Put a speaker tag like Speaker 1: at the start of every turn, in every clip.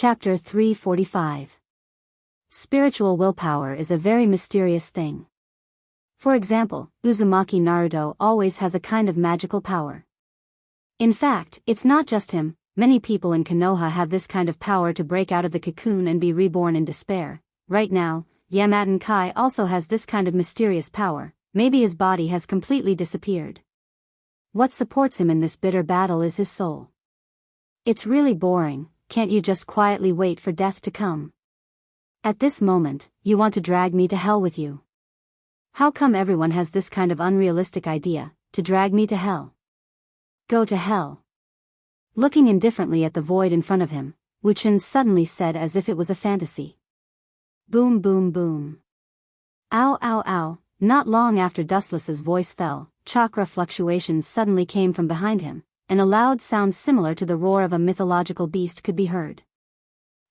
Speaker 1: Chapter 345. Spiritual willpower is a very mysterious thing. For example, Uzumaki Naruto always has a kind of magical power. In fact, it's not just him, many people in Konoha have this kind of power to break out of the cocoon and be reborn in despair. Right now, Yamato Kai also has this kind of mysterious power. Maybe his body has completely disappeared. What supports him in this bitter battle is his soul. It's really boring, can't you just quietly wait for death to come? At this moment, you want to drag me to hell with you. How come everyone has this kind of unrealistic idea, to drag me to hell? Go to hell. Looking indifferently at the void in front of him, Wu-chan suddenly said as if it was a fantasy. Boom boom boom. Ow ow ow. Not long after Dustless's voice fell, chakra fluctuations suddenly came from behind him, and a loud sound similar to the roar of a mythological beast could be heard.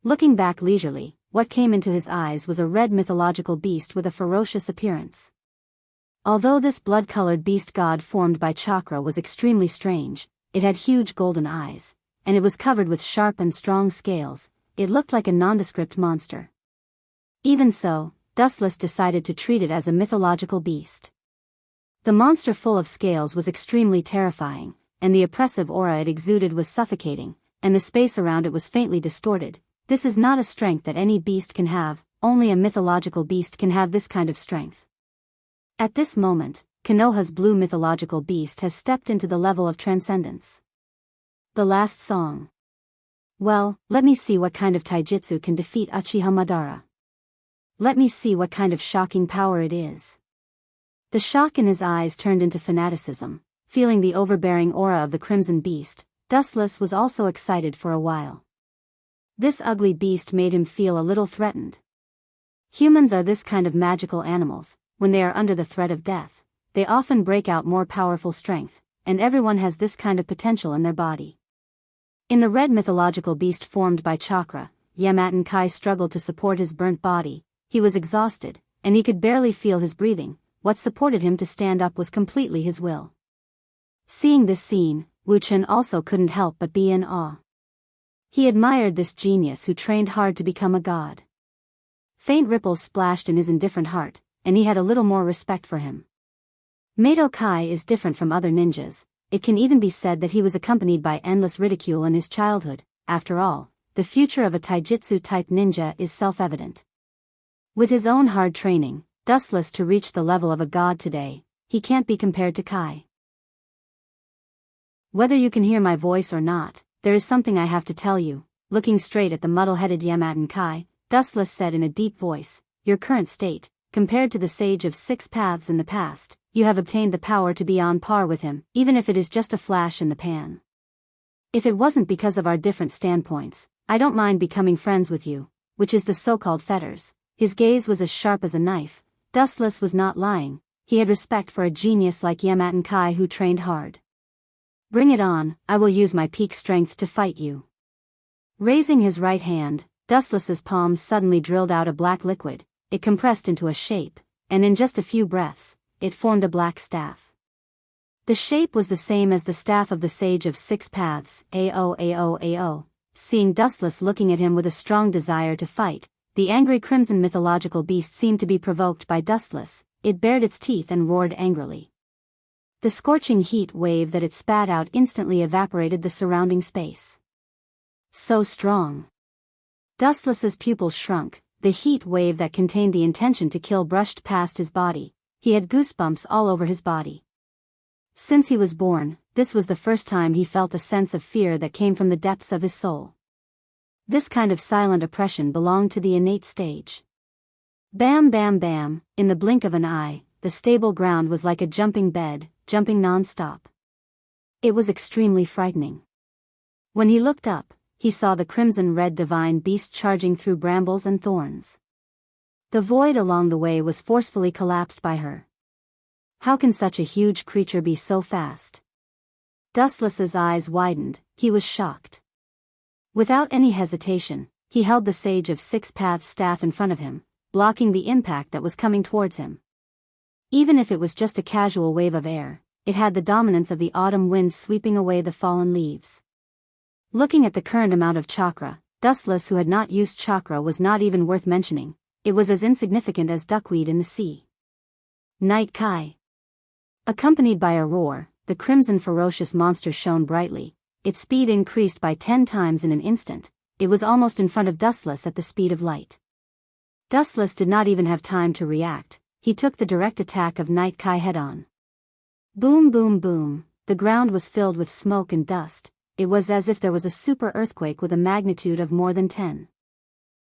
Speaker 1: Looking back leisurely, what came into his eyes was a red mythological beast with a ferocious appearance. Although this blood-colored beast god formed by chakra was extremely strange, it had huge golden eyes, and it was covered with sharp and strong scales. It looked like a nondescript monster. Even so, Dustless decided to treat it as a mythological beast. The monster full of scales was extremely terrifying, and the oppressive aura it exuded was suffocating, and the space around it was faintly distorted. This is not a strength that any beast can have, only a mythological beast can have this kind of strength. At this moment, Konoha's blue mythological beast has stepped into the level of transcendence. The last song. Well, let me see what kind of taijutsu can defeat Uchiha Madara. Let me see what kind of shocking power it is. The shock in his eyes turned into fanaticism. Feeling the overbearing aura of the Crimson Beast, Dustless was also excited for a while. This ugly beast made him feel a little threatened. Humans are this kind of magical animals. When they are under the threat of death, they often break out more powerful strength, and everyone has this kind of potential in their body. In the red mythological beast formed by chakra, Yamato Kai struggled to support his burnt body. He was exhausted, and he could barely feel his breathing. What supported him to stand up was completely his will. Seeing this scene, Wu-chan also couldn't help but be in awe. He admired this genius who trained hard to become a god. Faint ripples splashed in his indifferent heart, and he had a little more respect for him. Mato Kai is different from other ninjas. It can even be said that he was accompanied by endless ridicule in his childhood. After all, the future of a taijutsu-type ninja is self-evident. With his own hard training, Dustless to reach the level of a god today, he can't be compared to Kai. Whether you can hear my voice or not, there is something I have to tell you. Looking straight at the muddle-headed Yamato Kai, Dustless said in a deep voice, your current state, compared to the sage of 6 paths in the past, you have obtained the power to be on par with him, even if it is just a flash in the pan. If it wasn't because of our different standpoints, I don't mind becoming friends with you, which is the so-called fetters. His gaze was as sharp as a knife. Dustless was not lying. He had respect for a genius like Yamato Kai who trained hard. Bring it on, I will use my peak strength to fight you. Raising his right hand, Dustless's palms suddenly drilled out a black liquid. It compressed into a shape, and in just a few breaths, it formed a black staff. The shape was the same as the staff of the Sage of 6 Paths, Ao. Seeing Dustless looking at him with a strong desire to fight, the angry crimson mythological beast seemed to be provoked by Dustless. It bared its teeth and roared angrily. The scorching heat wave that it spat out instantly evaporated the surrounding space. So strong. Dustless's pupils shrunk. The heat wave that contained the intention to kill brushed past his body. He had goosebumps all over his body. Since he was born, this was the first time he felt a sense of fear that came from the depths of his soul. This kind of silent oppression belonged to the innate stage. Bam bam bam, in the blink of an eye, the stable ground was like a jumping bed, jumping non-stop. It was extremely frightening. When he looked up, he saw the crimson-red divine beast charging through brambles and thorns. The void along the way was forcefully collapsed by her. How can such a huge creature be so fast? Dustless's eyes widened. He was shocked. Without any hesitation, he held the Sage of 6 Paths staff in front of him, blocking the impact that was coming towards him. Even if it was just a casual wave of air, it had the dominance of the autumn wind sweeping away the fallen leaves. Looking at the current amount of chakra, Dustless, who had not used chakra, was not even worth mentioning. It was as insignificant as duckweed in the sea. Night Kai. Accompanied by a roar, the crimson ferocious monster shone brightly. Its speed increased by 10 times in an instant. It was almost in front of Dustless at the speed of light. Dustless did not even have time to react. He took the direct attack of Night Kai head-on. Boom, boom, boom. The ground was filled with smoke and dust. It was as if there was a super earthquake with a magnitude of more than 10.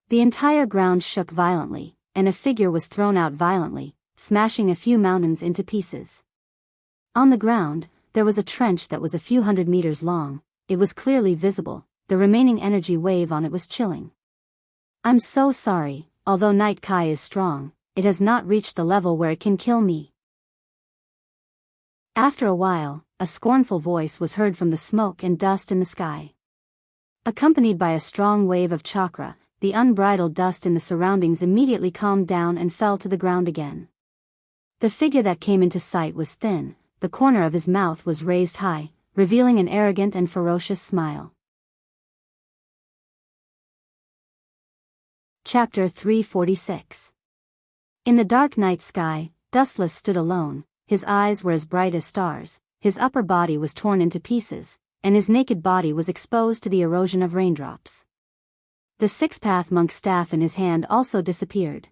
Speaker 1: The entire ground shook violently, and a figure was thrown out violently, smashing a few mountains into pieces. On the ground, there was a trench that was a few hundred meters long. It was clearly visible. The remaining energy wave on it was chilling. I'm so sorry, although Night Kai is strong, it has not reached the level where it can kill me. After a while, a scornful voice was heard from the smoke and dust in the sky. Accompanied by a strong wave of chakra, the unbridled dust in the surroundings immediately calmed down and fell to the ground again. The figure that came into sight was thin. The corner of his mouth was raised high, revealing an arrogant and ferocious smile. Chapter 346. In the dark night sky, Dustless stood alone. His eyes were as bright as stars, his upper body was torn into pieces, and his naked body was exposed to the erosion of raindrops. The six-path monk's staff in his hand also disappeared.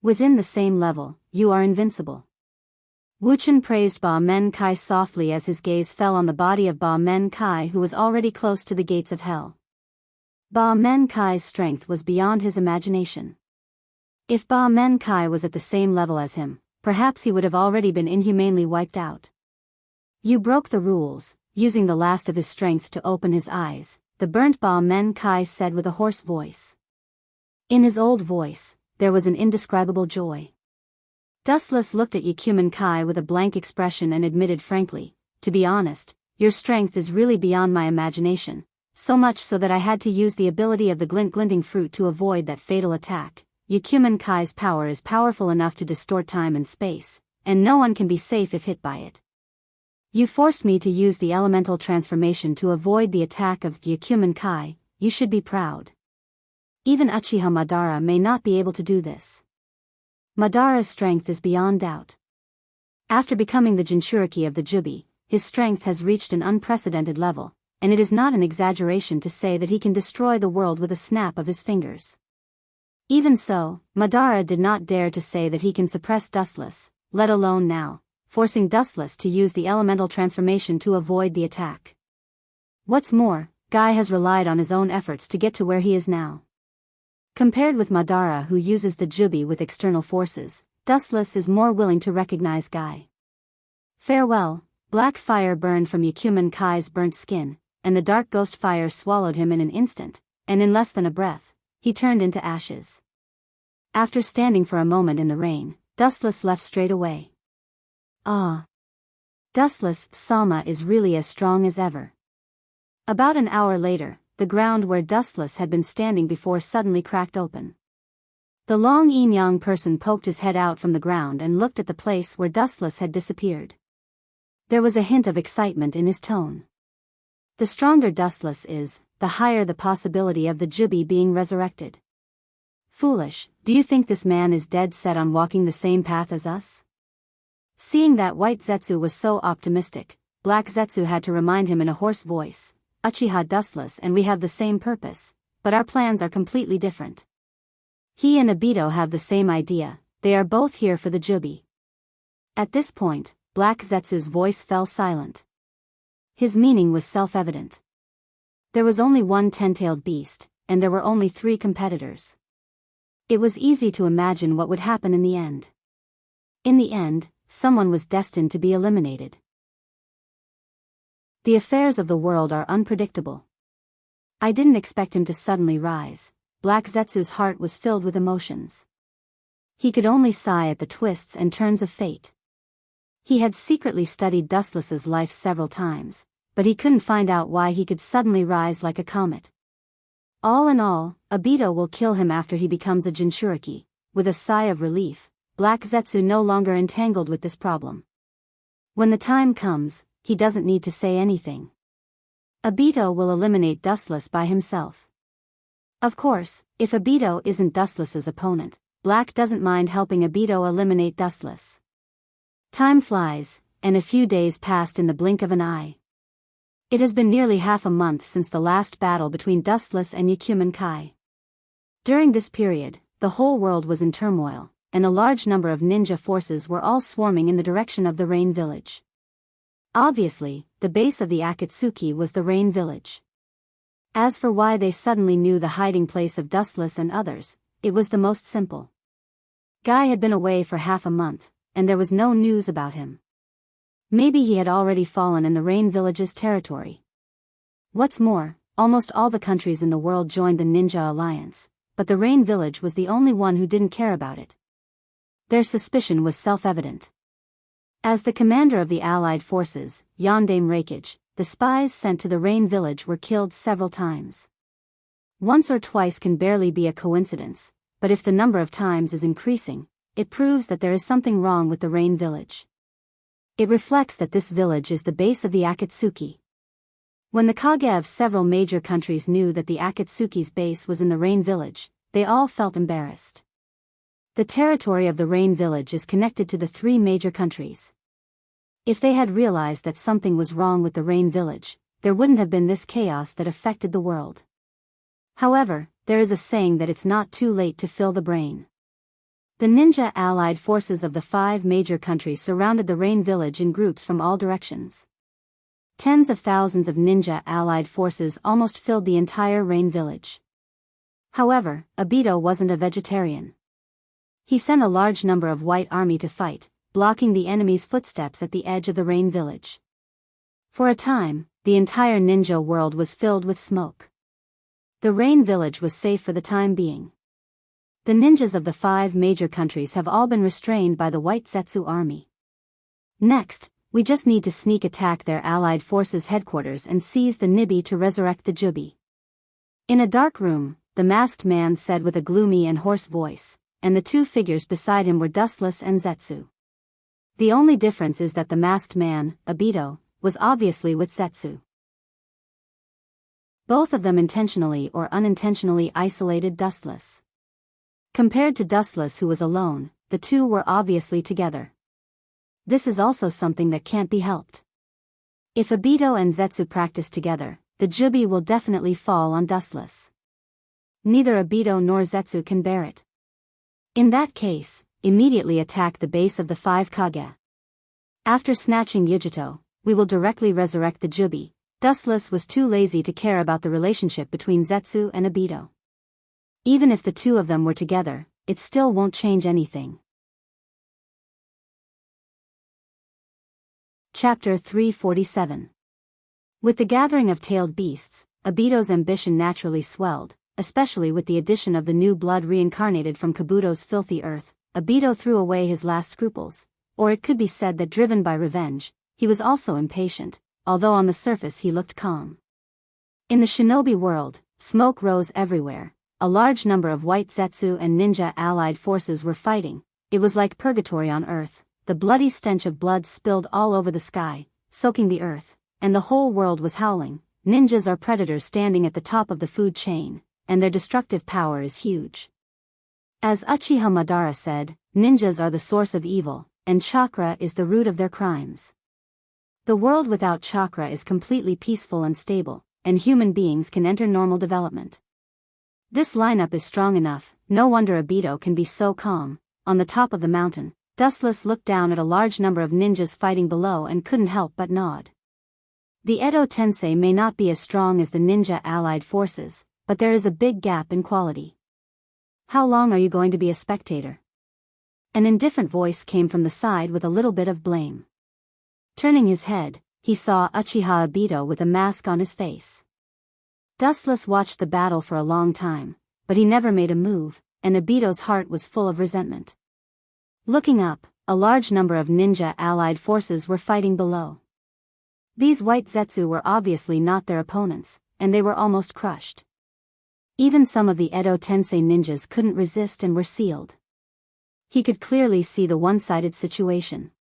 Speaker 1: Within the same level, you are invincible. Wuchen praised Ba Men Kai softly as his gaze fell on the body of Ba Men Kai, who was already close to the gates of hell. Ba Men Kai's strength was beyond his imagination. If Ba Men Kai was at the same level as him, perhaps he would have already been inhumanely wiped out. You broke the rules. Using the last of his strength to open his eyes, the burnt Ba Men Kai said with a hoarse voice. In his old voice, there was an indescribable joy. Dustless looked at Yakumen Kai with a blank expression and admitted frankly, to be honest, your strength is really beyond my imagination, so much so that I had to use the ability of the glinting fruit to avoid that fatal attack. Yakumen Kai's power is powerful enough to distort time and space, and no one can be safe if hit by it. You forced me to use the elemental transformation to avoid the attack of Yakumen Kai. You should be proud. Even Uchiha Madara may not be able to do this. Madara's strength is beyond doubt. After becoming the Jinchuriki of the Jubi, his strength has reached an unprecedented level, and it is not an exaggeration to say that he can destroy the world with a snap of his fingers. Even so, Madara did not dare to say that he can suppress Dustless, let alone now, forcing Dustless to use the elemental transformation to avoid the attack. What's more, Guy has relied on his own efforts to get to where he is now. Compared with Madara, who uses the Jubi with external forces, Dustless is more willing to recognize Guy. Farewell. Black fire burned from Yakumen Kai's burnt skin, and the dark ghost fire swallowed him in an instant, and in less than a breath, he turned into ashes. After standing for a moment in the rain, Dustless left straight away. Ah. Dustless Sama is really as strong as ever. About an hour later, the ground where Dustless had been standing before suddenly cracked open. The long yin-yang person poked his head out from the ground and looked at the place where Dustless had disappeared. There was a hint of excitement in his tone. The stronger Dustless is, the higher the possibility of the Jubi being resurrected. Foolish, do you think this man is dead set on walking the same path as us? Seeing that White Zetsu was so optimistic, Black Zetsu had to remind him in a hoarse voice, Uchiha Dustless and we have the same purpose, but our plans are completely different. He and Obito have the same idea, they are both here for the Jubi. At this point, Black Zetsu's voice fell silent. His meaning was self-evident. There was only one ten-tailed beast, and there were only 3 competitors. It was easy to imagine what would happen in the end. In the end, someone was destined to be eliminated. The affairs of the world are unpredictable. I didn't expect him to suddenly rise. Black Zetsu's heart was filled with emotions. He could only sigh at the twists and turns of fate. He had secretly studied Dustless's life several times, but he couldn't find out why he could suddenly rise like a comet. All in all, Obito will kill him after he becomes a Jinchuriki. With a sigh of relief, Black Zetsu no longer entangled with this problem. When the time comes, he doesn't need to say anything. Obito will eliminate Dustless by himself. Of course, if Obito isn't Dustless's opponent, Black doesn't mind helping Obito eliminate Dustless. Time flies, and a few days passed in the blink of an eye. It has been nearly half a month since the last battle between Dustless and Yakuman Kai. During this period, the whole world was in turmoil, and a large number of ninja forces were all swarming in the direction of the Rain Village. Obviously, the base of the Akatsuki was the Rain Village. As for why they suddenly knew the hiding place of Dustless and others, it was the most simple. Guy had been away for half a month, and there was no news about him. Maybe he had already fallen in the Rain Village's territory. What's more, almost all the countries in the world joined the Ninja Alliance, but the Rain Village was the only one who didn't care about it. Their suspicion was self-evident. As the commander of the Allied forces, Yondaime Reikage, the spies sent to the Rain Village were killed several times. Once or twice can barely be a coincidence, but if the number of times is increasing, it proves that there is something wrong with the Rain Village. It reflects that this village is the base of the Akatsuki. When the Kage of several major countries knew that the Akatsuki's base was in the Rain Village, they all felt embarrassed. The territory of the Rain Village is connected to the three major countries. If they had realized that something was wrong with the Rain Village, there wouldn't have been this chaos that affected the world. However, there is a saying that it's not too late to fill the brain. The ninja allied forces of the five major countries surrounded the Rain Village in groups from all directions. Tens of thousands of ninja allied forces almost filled the entire Rain Village. However, Obito wasn't a vegetarian. He sent a large number of white army to fight, blocking the enemy's footsteps at the edge of the Rain Village. For a time, the entire ninja world was filled with smoke. The Rain Village was safe for the time being. The ninjas of the five major countries have all been restrained by the White Zetsu army. Next, we just need to sneak attack their allied forces' headquarters and seize the Nibi to resurrect the Jubi. In a dark room, the masked man said with a gloomy and hoarse voice, and the two figures beside him were Dustless and Zetsu. The only difference is that the masked man, Obito, was obviously with Zetsu. Both of them intentionally or unintentionally isolated Dustless. Compared to Dustless, who was alone, the two were obviously together. This is also something that can't be helped. If Obito and Zetsu practice together, the Jubi will definitely fall on Dustless. Neither Obito nor Zetsu can bear it. In that case, immediately attack the base of the five Kage. After snatching Yujito, we will directly resurrect the Jubi. Dustless was too lazy to care about the relationship between Zetsu and Obito. Even if the two of them were together, it still won't change anything. Chapter 347. With the gathering of tailed beasts, Obito's ambition naturally swelled, especially with the addition of the new blood reincarnated from Kabuto's filthy earth. Obito threw away his last scruples, or it could be said that driven by revenge, he was also impatient, although on the surface he looked calm. In the shinobi world, smoke rose everywhere. A large number of white Zetsu and ninja allied forces were fighting. It was like purgatory on earth. The bloody stench of blood spilled all over the sky, soaking the earth, and the whole world was howling. Ninjas are predators standing at the top of the food chain, and their destructive power is huge. As Uchiha Madara said, ninjas are the source of evil, and chakra is the root of their crimes. The world without chakra is completely peaceful and stable, and human beings can enter normal development. This lineup is strong enough, no wonder Obito can be so calm. On the top of the mountain, Dustless looked down at a large number of ninjas fighting below and couldn't help but nod. The Edo Tensei may not be as strong as the ninja allied forces, but there is a big gap in quality. How long are you going to be a spectator? An indifferent voice came from the side with a little bit of blame. Turning his head, he saw Uchiha Obito with a mask on his face. Dustless watched the battle for a long time, but he never made a move, and Obito's heart was full of resentment. Looking up, a large number of ninja allied forces were fighting below. These white Zetsu were obviously not their opponents, and they were almost crushed. Even some of the Edo Tensei ninjas couldn't resist and were sealed. He could clearly see the one-sided situation.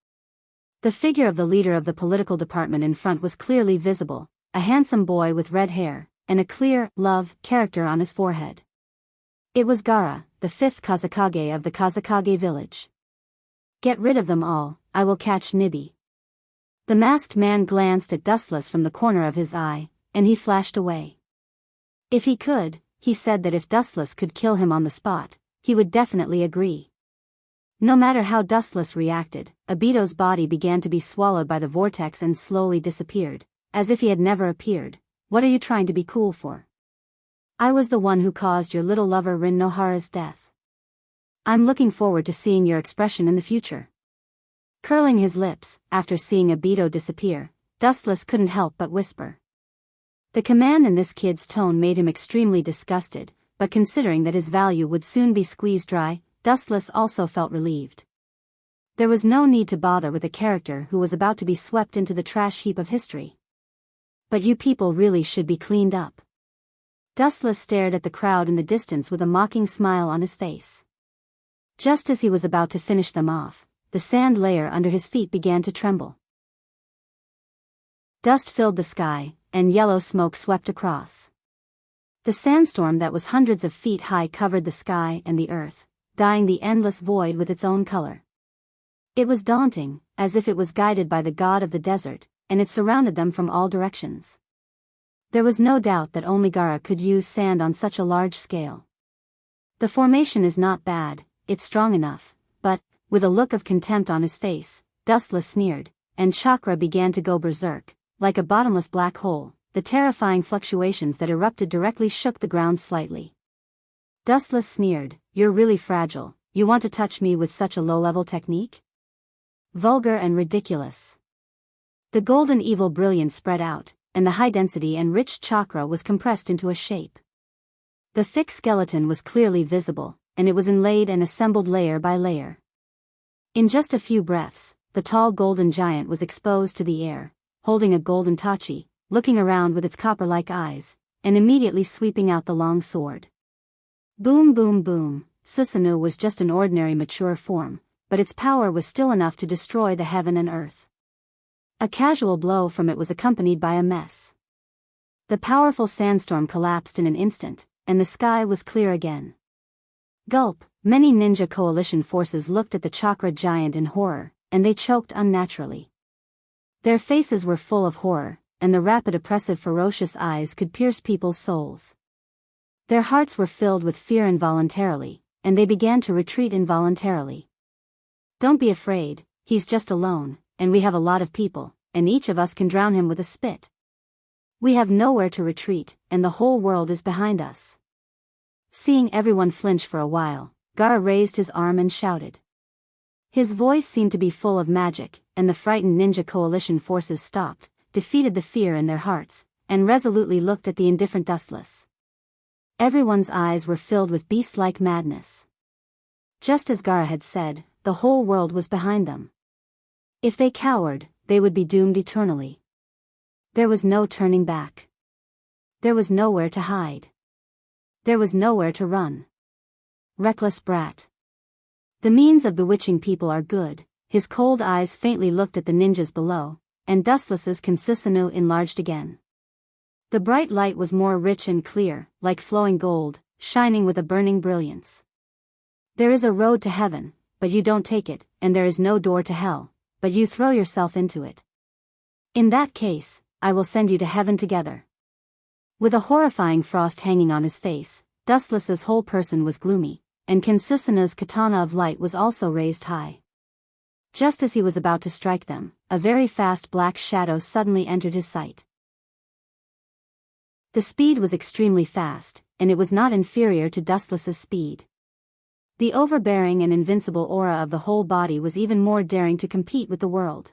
Speaker 1: The figure of the leader of the political department in front was clearly visible, a handsome boy with red hair, and a clear, love, character on his forehead. It was Gaara, the fifth Kazekage of the Kazekage village. Get rid of them all, I will catch Nibi. The masked man glanced at Dustless from the corner of his eye, and he flashed away. If he could, he said that if Dustless could kill him on the spot, he would definitely agree. No matter how Dustless reacted, Obito's body began to be swallowed by the vortex and slowly disappeared, as if he had never appeared. What are you trying to be cool for? I was the one who caused your little lover Rin Nohara's death. I'm looking forward to seeing your expression in the future. Curling his lips, after seeing Obito disappear, Dustless couldn't help but whisper. The command in this kid's tone made him extremely disgusted, but considering that his value would soon be squeezed dry, Dustless also felt relieved. There was no need to bother with a character who was about to be swept into the trash heap of history. But you people really should be cleaned up. Dustless stared at the crowd in the distance with a mocking smile on his face. Just as he was about to finish them off, the sand layer under his feet began to tremble. Dust filled the sky, and yellow smoke swept across. The sandstorm that was hundreds of feet high covered the sky and the earth, dyeing the endless void with its own color. It was daunting, as if it was guided by the god of the desert, and it surrounded them from all directions. There was no doubt that only Gaara could use sand on such a large scale. The formation is not bad, it's strong enough, but, with a look of contempt on his face, Dustless sneered, and chakra began to go berserk, like a bottomless black hole. The terrifying fluctuations that erupted directly shook the ground slightly. Dustless sneered, you're really fragile, you want to touch me with such a low-level technique? Vulgar and ridiculous. The golden evil brilliance spread out, and the high-density enriched chakra was compressed into a shape. The thick skeleton was clearly visible, and it was inlaid and assembled layer by layer. In just a few breaths, the tall golden giant was exposed to the air, holding a golden tachi, looking around with its copper-like eyes, and immediately sweeping out the long sword. Boom boom boom, Susanoo was just an ordinary mature form, but its power was still enough to destroy the heaven and earth. A casual blow from it was accompanied by a mess. The powerful sandstorm collapsed in an instant, and the sky was clear again. Gulp, many ninja coalition forces looked at the chakra giant in horror, and they choked unnaturally. Their faces were full of horror, and the rapid oppressive ferocious eyes could pierce people's souls. Their hearts were filled with fear involuntarily, and they began to retreat involuntarily. Don't be afraid, he's just alone, and we have a lot of people, and each of us can drown him with a spit. We have nowhere to retreat, and the whole world is behind us. Seeing everyone flinch for a while, Gaara raised his arm and shouted. His voice seemed to be full of magic, and the frightened ninja coalition forces stopped, defeated the fear in their hearts, and resolutely looked at the indifferent Dustless. Everyone's eyes were filled with beast-like madness. Just as Gaara had said, the whole world was behind them. If they cowered, they would be doomed eternally. There was no turning back. There was nowhere to hide. There was nowhere to run. Reckless brat. The means of bewitching people are good. His cold eyes faintly looked at the ninjas below, and Dustless's Susanoo enlarged again. The bright light was more rich and clear, like flowing gold, shining with a burning brilliance. There is a road to heaven, but you don't take it, and there is no door to hell, but you throw yourself into it. In that case, I will send you to heaven together. With a horrifying frost hanging on his face, Dustless's whole person was gloomy, and Susanoo's katana of light was also raised high. Just as he was about to strike them, a very fast black shadow suddenly entered his sight. The speed was extremely fast, and it was not inferior to Dustless's speed. The overbearing and invincible aura of the whole body was even more daring to compete with the world.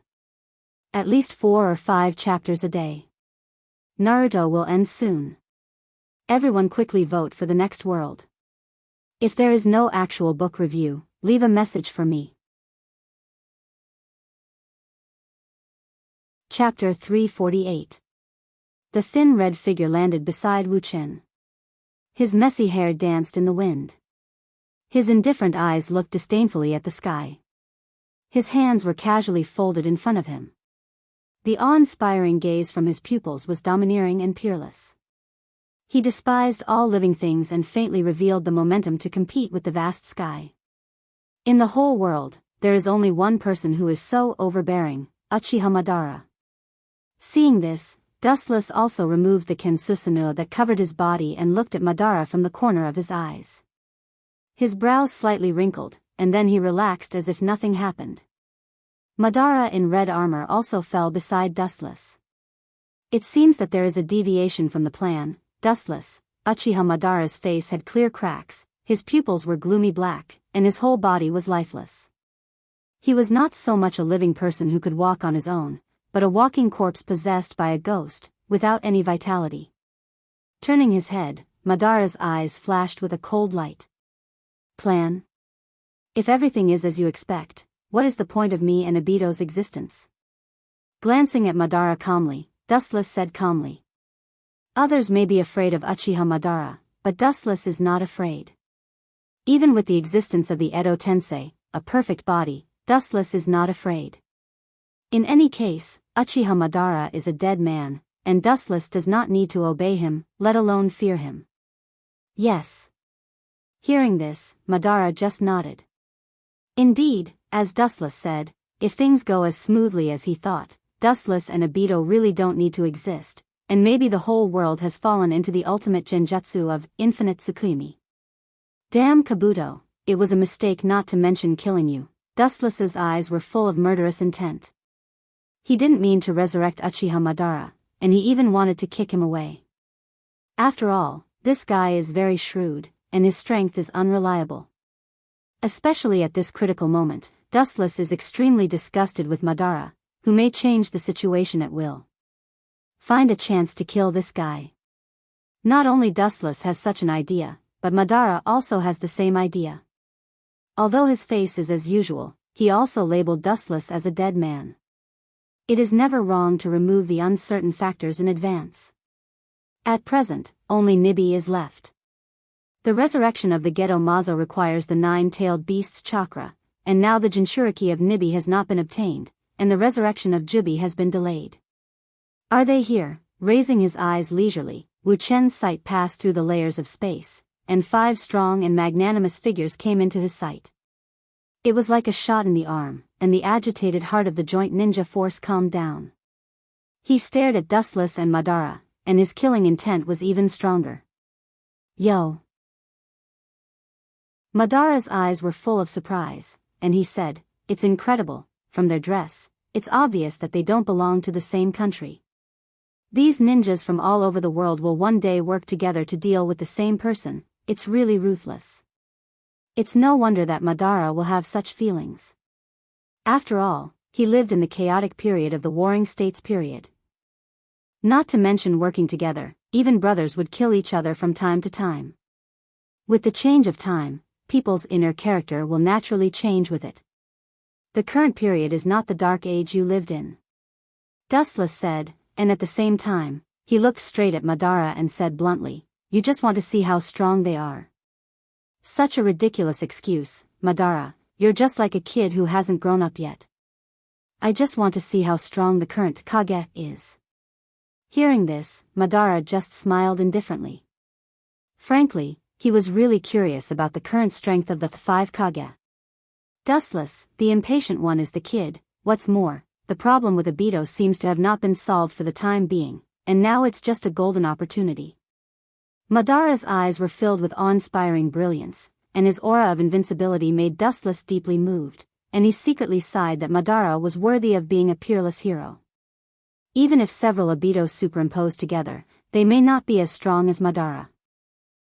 Speaker 1: At least 4 or 5 chapters a day. Naruto will end soon. Everyone quickly vote for the next world. If there is no actual book review, leave a message for me. Chapter 348. The thin red figure landed beside Wu Chen. His messy hair danced in the wind. His indifferent eyes looked disdainfully at the sky. His hands were casually folded in front of him. The awe-inspiring gaze from his pupils was domineering and peerless. He despised all living things and faintly revealed the momentum to compete with the vast sky. In the whole world, there is only one person who is so overbearing, Uchiha Madara. Seeing this, Dustless also removed the Kensusanoo that covered his body and looked at Madara from the corner of his eyes. His brows slightly wrinkled, and then he relaxed as if nothing happened. Madara in red armor also fell beside Dustless. It seems that there is a deviation from the plan. Dustless, Uchiha Madara's face had clear cracks, his pupils were gloomy black, and his whole body was lifeless. He was not so much a living person who could walk on his own, but a walking corpse possessed by a ghost, without any vitality. Turning his head, Madara's eyes flashed with a cold light. Plan? If everything is as you expect, what is the point of me and Obito's existence? Glancing at Madara calmly, Dustless said calmly. Others may be afraid of Uchiha Madara, but Dustless is not afraid. Even with the existence of the Edo Tensei, a perfect body, Dustless is not afraid. In any case, Uchiha Madara is a dead man, and Dustless does not need to obey him, let alone fear him. Yes. Hearing this, Madara just nodded. Indeed, as Dustless said, if things go as smoothly as he thought, Dustless and Obito really don't need to exist, and maybe the whole world has fallen into the ultimate genjutsu of infinite Tsukimi. Damn Kabuto, it was a mistake not to mention killing you. Dustless's eyes were full of murderous intent. He didn't mean to resurrect Uchiha Madara, and he even wanted to kick him away. After all, this guy is very shrewd, and his strength is unreliable. Especially at this critical moment, Dustless is extremely disgusted with Madara, who may change the situation at will. Find a chance to kill this guy. Not only Dustless has such an idea, but Madara also has the same idea. Although his face is as usual, he also labeled Dustless as a dead man. It is never wrong to remove the uncertain factors in advance. At present, only Nibi is left. The resurrection of the Geto Mazo requires the nine-tailed beast's chakra, and now the Jinchuriki of Nibi has not been obtained, and the resurrection of Jubi has been delayed. Are they here? Raising his eyes leisurely, Wu Chen's sight passed through the layers of space, and 5 strong and magnanimous figures came into his sight. It was like a shot in the arm, and the agitated heart of the joint ninja force calmed down. He stared at Dustless and Madara, and his killing intent was even stronger. Yo! Madara's eyes were full of surprise, and he said, "It's incredible, from their dress, it's obvious that they don't belong to the same country. These ninjas from all over the world will one day work together to deal with the same person, it's really ruthless." It's no wonder that Madara will have such feelings. After all, he lived in the chaotic period of the Warring States period. Not to mention working together, even brothers would kill each other from time to time. With the change of time, people's inner character will naturally change with it. The current period is not the dark age you lived in. Dustless said, and at the same time, he looked straight at Madara and said bluntly, "You just want to see how strong they are." Such a ridiculous excuse, Madara, you're just like a kid who hasn't grown up yet. I just want to see how strong the current Kage is. Hearing this, Madara just smiled indifferently. Frankly, he was really curious about the current strength of the 5 Kage. Dustless, the impatient one, is the kid. What's more, the problem with Obito seems to have not been solved for the time being, and now it's just a golden opportunity. Madara's eyes were filled with awe-inspiring brilliance, and his aura of invincibility made Dustless deeply moved, and he secretly sighed that Madara was worthy of being a peerless hero. Even if several Obitos superimpose together, they may not be as strong as Madara.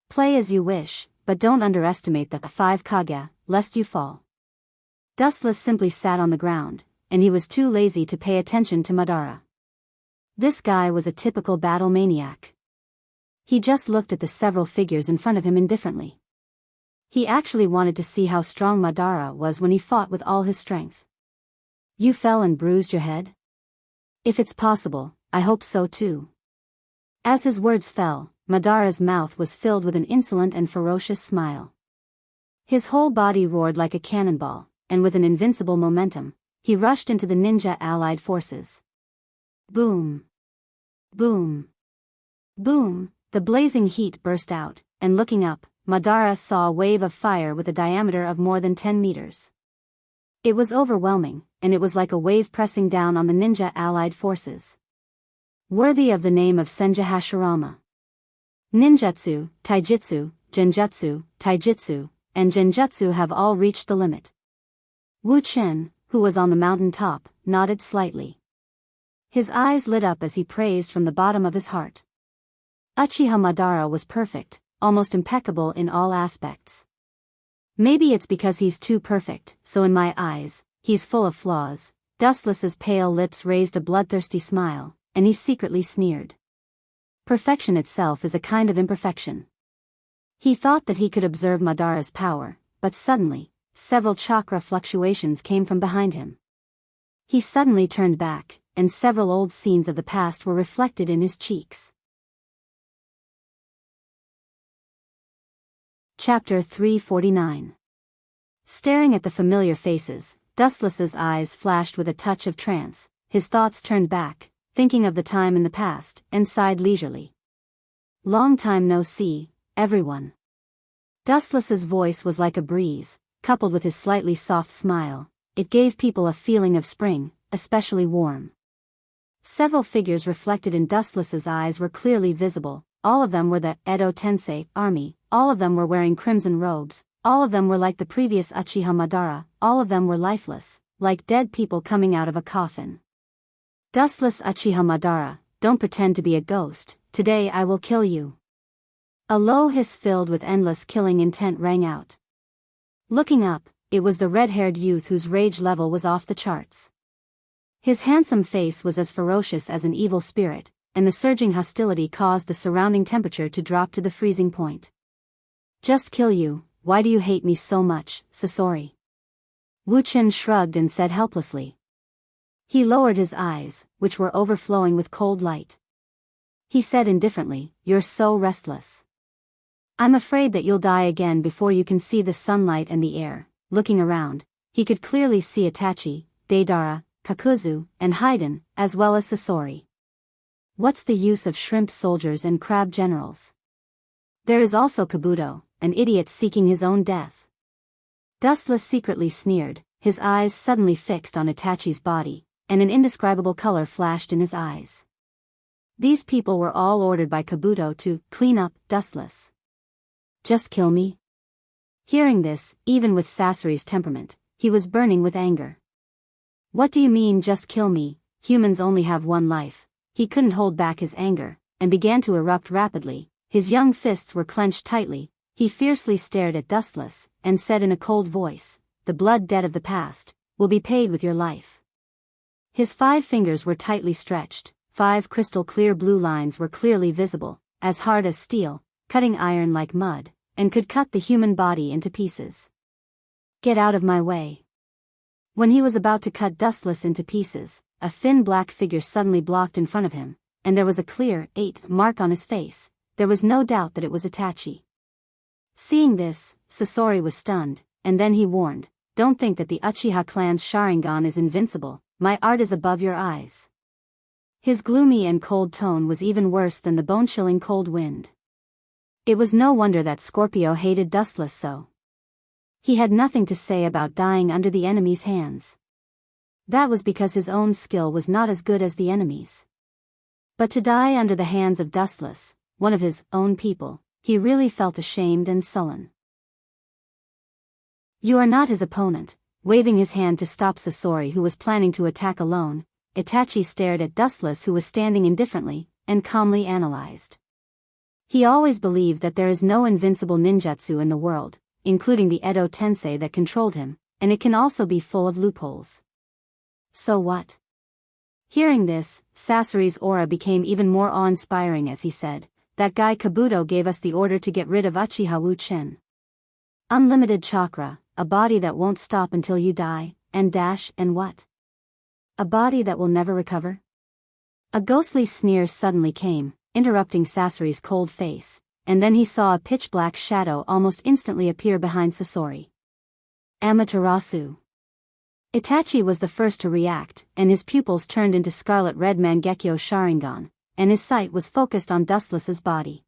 Speaker 1: Play as you wish, but don't underestimate the 5 Kage, lest you fall. Dustless simply sat on the ground, and he was too lazy to pay attention to Madara. This guy was a typical battle maniac. He just looked at the several figures in front of him indifferently. He actually wanted to see how strong Madara was when he fought with all his strength. You fell and bruised your head? If it's possible, I hope so too. As his words fell, Madara's mouth was filled with an insolent and ferocious smile. His whole body roared like a cannonball, and with an invincible momentum, he rushed into the ninja allied forces. Boom! Boom! Boom! The blazing heat burst out, and looking up, Madara saw a wave of fire with a diameter of more than 10 meters. It was overwhelming, and it was like a wave pressing down on the ninja allied forces. Worthy of the name of Senja Hashirama. Ninjutsu, taijutsu, genjutsu, taijutsu, and genjutsu have all reached the limit. Wu Chen, who was on the mountain top, nodded slightly. His eyes lit up as he praised from the bottom of his heart. Uchiha Madara was perfect, almost impeccable in all aspects. Maybe it's because he's too perfect, so in my eyes, he's full of flaws. Dustless's pale lips raised a bloodthirsty smile, and he secretly sneered. Perfection itself is a kind of imperfection. He thought that he could observe Madara's power, but suddenly, several chakra fluctuations came from behind him. He suddenly turned back, and several old scenes of the past were reflected in his cheeks. Chapter 349. Staring at the familiar faces, Dustless's eyes flashed with a touch of trance. His thoughts turned back, thinking of the time in the past, and sighed leisurely. Long time no see, everyone. Dustless's voice was like a breeze, coupled with his slightly soft smile. It gave people a feeling of spring, especially warm. Several figures reflected in Dustless's eyes were clearly visible. All of them were the Edo Tensei army, all of them were wearing crimson robes, all of them were like the previous Uchiha Madara, all of them were lifeless, like dead people coming out of a coffin. Dustless Uchiha Madara, don't pretend to be a ghost, today I will kill you. A low hiss filled with endless killing intent rang out. Looking up, it was the red-haired youth whose rage level was off the charts. His handsome face was as ferocious as an evil spirit, and the surging hostility caused the surrounding temperature to drop to the freezing point. Just kill you, why do you hate me so much, Sasori? Wu Chen shrugged and said helplessly. He lowered his eyes, which were overflowing with cold light. He said indifferently, you're so restless. I'm afraid that you'll die again before you can see the sunlight and the air. Looking around, he could clearly see Itachi, Deidara, Kakuzu, and Haiden, as well as Sasori. What's the use of shrimp soldiers and crab generals? There is also Kabuto, an idiot seeking his own death. Dustless secretly sneered, his eyes suddenly fixed on Itachi's body, and an indescribable color flashed in his eyes. These people were all ordered by Kabuto to clean up Dustless. Just kill me? Hearing this, even with Sasori's temperament, he was burning with anger. What do you mean just kill me? Humans only have one life. He couldn't hold back his anger, and began to erupt rapidly. His young fists were clenched tightly. He fiercely stared at Dustless, and said in a cold voice, the blood debt of the past will be paid with your life. His 5 fingers were tightly stretched, 5 crystal clear blue lines were clearly visible, as hard as steel, cutting iron like mud, and could cut the human body into pieces. Get out of my way. When he was about to cut Dustless into pieces, a thin black figure suddenly blocked in front of him, and there was a clear 8 mark on his face. There was no doubt that it was Itachi. Seeing this, Sasori was stunned, and then he warned, don't think that the Uchiha clan's Sharingan is invincible, my art is above your eyes. His gloomy and cold tone was even worse than the bone-chilling cold wind. It was no wonder that Scorpio hated Dustless so. He had nothing to say about dying under the enemy's hands. That was because his own skill was not as good as the enemy's. But to die under the hands of Dustless, one of his own people, he really felt ashamed and sullen. You are not his opponent. Waving his hand to stop Sasori, who was planning to attack alone, Itachi stared at Dustless, who was standing indifferently, and calmly analyzed. He always believed that there is no invincible ninjutsu in the world, including the Edo Tensei that controlled him, and it can also be full of loopholes. So what? Hearing this, Sasori's aura became even more awe-inspiring as he said, that guy Kabuto gave us the order to get rid of Uchiha Wu Chen. Unlimited chakra, a body that won't stop until you die, and what? A body that will never recover? A ghostly sneer suddenly came, interrupting Sasori's cold face, and then he saw a pitch-black shadow almost instantly appear behind Sasori. Amaterasu. Itachi was the first to react, and his pupils turned into scarlet-red Mangekyo Sharingan, and his sight was focused on Dustless's body.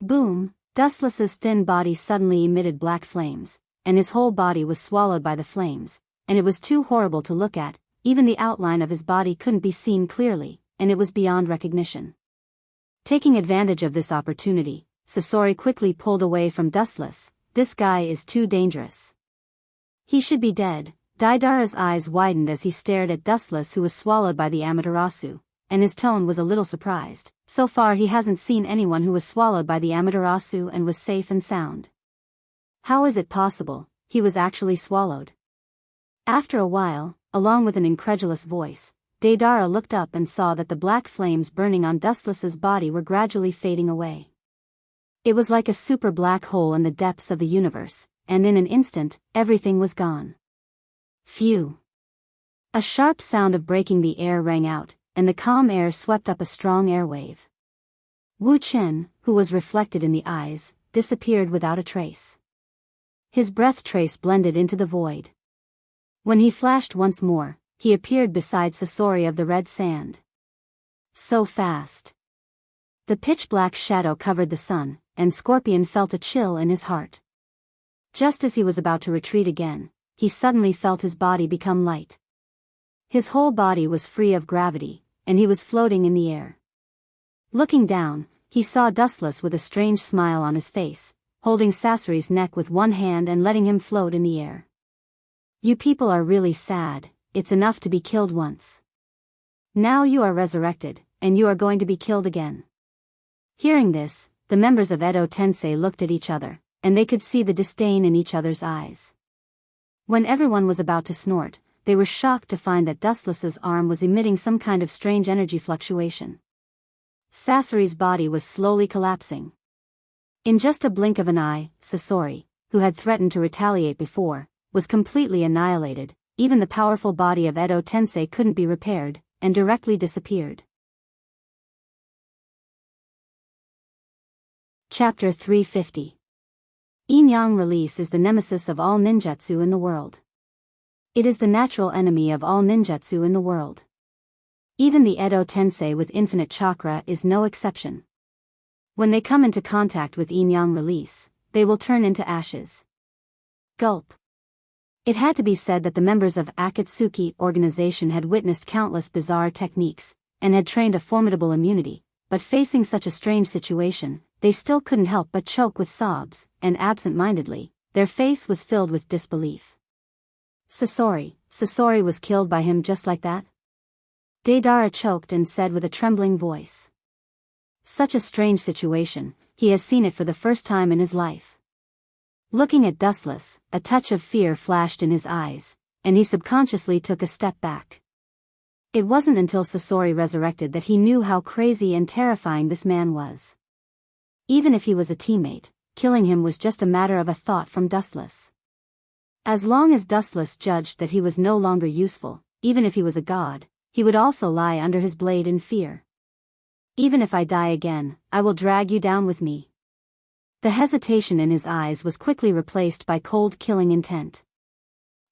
Speaker 1: Boom! Dustless's thin body suddenly emitted black flames, and his whole body was swallowed by the flames, and it was too horrible to look at. Even the outline of his body couldn't be seen clearly, and it was beyond recognition. Taking advantage of this opportunity, Sasori quickly pulled away from Dustless. This guy is too dangerous. He should be dead. Daidara's eyes widened as he stared at Dustless, who was swallowed by the Amaterasu, and his tone was a little surprised. So far he hasn't seen anyone who was swallowed by the Amaterasu and was safe and sound. How is it possible? He was actually swallowed. After a while, along with an incredulous voice, Daidara looked up and saw that the black flames burning on Dustless's body were gradually fading away. It was like a super black hole in the depths of the universe, and in an instant, everything was gone. Phew! A sharp sound of breaking the air rang out, and the calm air swept up a strong air wave. Wu Chen, who was reflected in the eyes, disappeared without a trace. His breath trace blended into the void. When he flashed once more, he appeared beside Sasori of the red sand. So fast. The pitch-black shadow covered the sun, and Scorpion felt a chill in his heart. Just as he was about to retreat again, he suddenly felt his body become light. His whole body was free of gravity, and he was floating in the air. Looking down, he saw Dustless with a strange smile on his face, holding Sasori's neck with one hand and letting him float in the air. You people are really sad. It's enough to be killed once. Now you are resurrected, and you are going to be killed again. Hearing this, the members of Edo Tensei looked at each other, and they could see the disdain in each other's eyes. When everyone was about to snort, they were shocked to find that Dustless's arm was emitting some kind of strange energy fluctuation. Sasori's body was slowly collapsing. In just a blink of an eye, Sasori, who had threatened to retaliate before, was completely annihilated. Even the powerful body of Edo Tensei couldn't be repaired, and directly disappeared. Chapter 350. Yin-Yang Release is the nemesis of all ninjutsu in the world. It is the natural enemy of all ninjutsu in the world. Even the Edo Tensei with infinite chakra is no exception. When they come into contact with Yin-Yang Release, they will turn into ashes. Gulp. It had to be said that the members of Akatsuki organization had witnessed countless bizarre techniques, and had trained a formidable immunity, but facing such a strange situation, they still couldn't help but choke with sobs, and absent-mindedly, their face was filled with disbelief. Sasori was killed by him just like that? Daidara choked and said with a trembling voice. Such a strange situation, he has seen it for the first time in his life. Looking at Dustless, a touch of fear flashed in his eyes, and he subconsciously took a step back. It wasn't until Sasori resurrected that he knew how crazy and terrifying this man was. Even if he was a teammate, killing him was just a matter of a thought from Dustless. As long as Dustless judged that he was no longer useful, even if he was a god, he would also lie under his blade in fear. Even if I die again, I will drag you down with me. The hesitation in his eyes was quickly replaced by cold killing intent.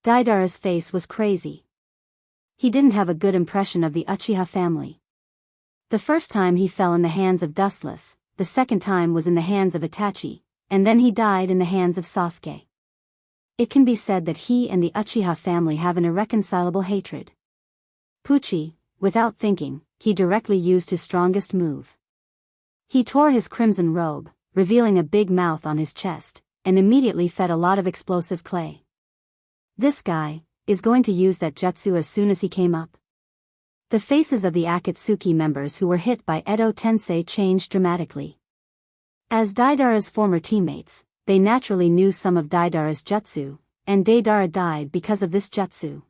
Speaker 1: Daidara's face was crazy. He didn't have a good impression of the Uchiha family. The first time he fell in the hands of Dustless, the second time was in the hands of Itachi, and then he died in the hands of Sasuke. It can be said that he and the Uchiha family have an irreconcilable hatred. Pucci, without thinking, he directly used his strongest move. He tore his crimson robe, revealing a big mouth on his chest, and immediately fed a lot of explosive clay. This guy is going to use that jutsu as soon as he came up. The faces of the Akatsuki members who were hit by Edo Tensei changed dramatically. As Daidara's former teammates, they naturally knew some of Daidara's jutsu, and Daidara died because of this jutsu.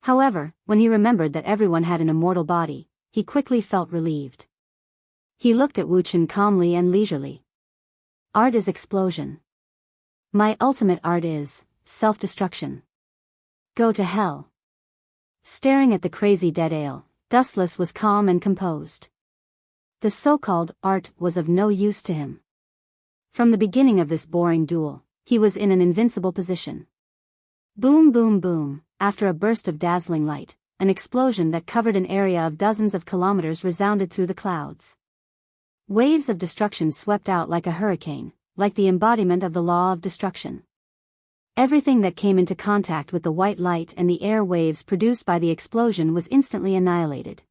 Speaker 1: However, when he remembered that everyone had an immortal body, he quickly felt relieved. He looked at Wu Chen calmly and leisurely. Art is explosion. My ultimate art is self-destruction. Go to hell. Staring at the crazy dead ale, Dustless was calm and composed. The so-called art was of no use to him. From the beginning of this boring duel, he was in an invincible position. Boom boom boom, after a burst of dazzling light, an explosion that covered an area of dozens of kilometers resounded through the clouds. Waves of destruction swept out like a hurricane, like the embodiment of the law of destruction. Everything that came into contact with the white light and the air waves produced by the explosion was instantly annihilated.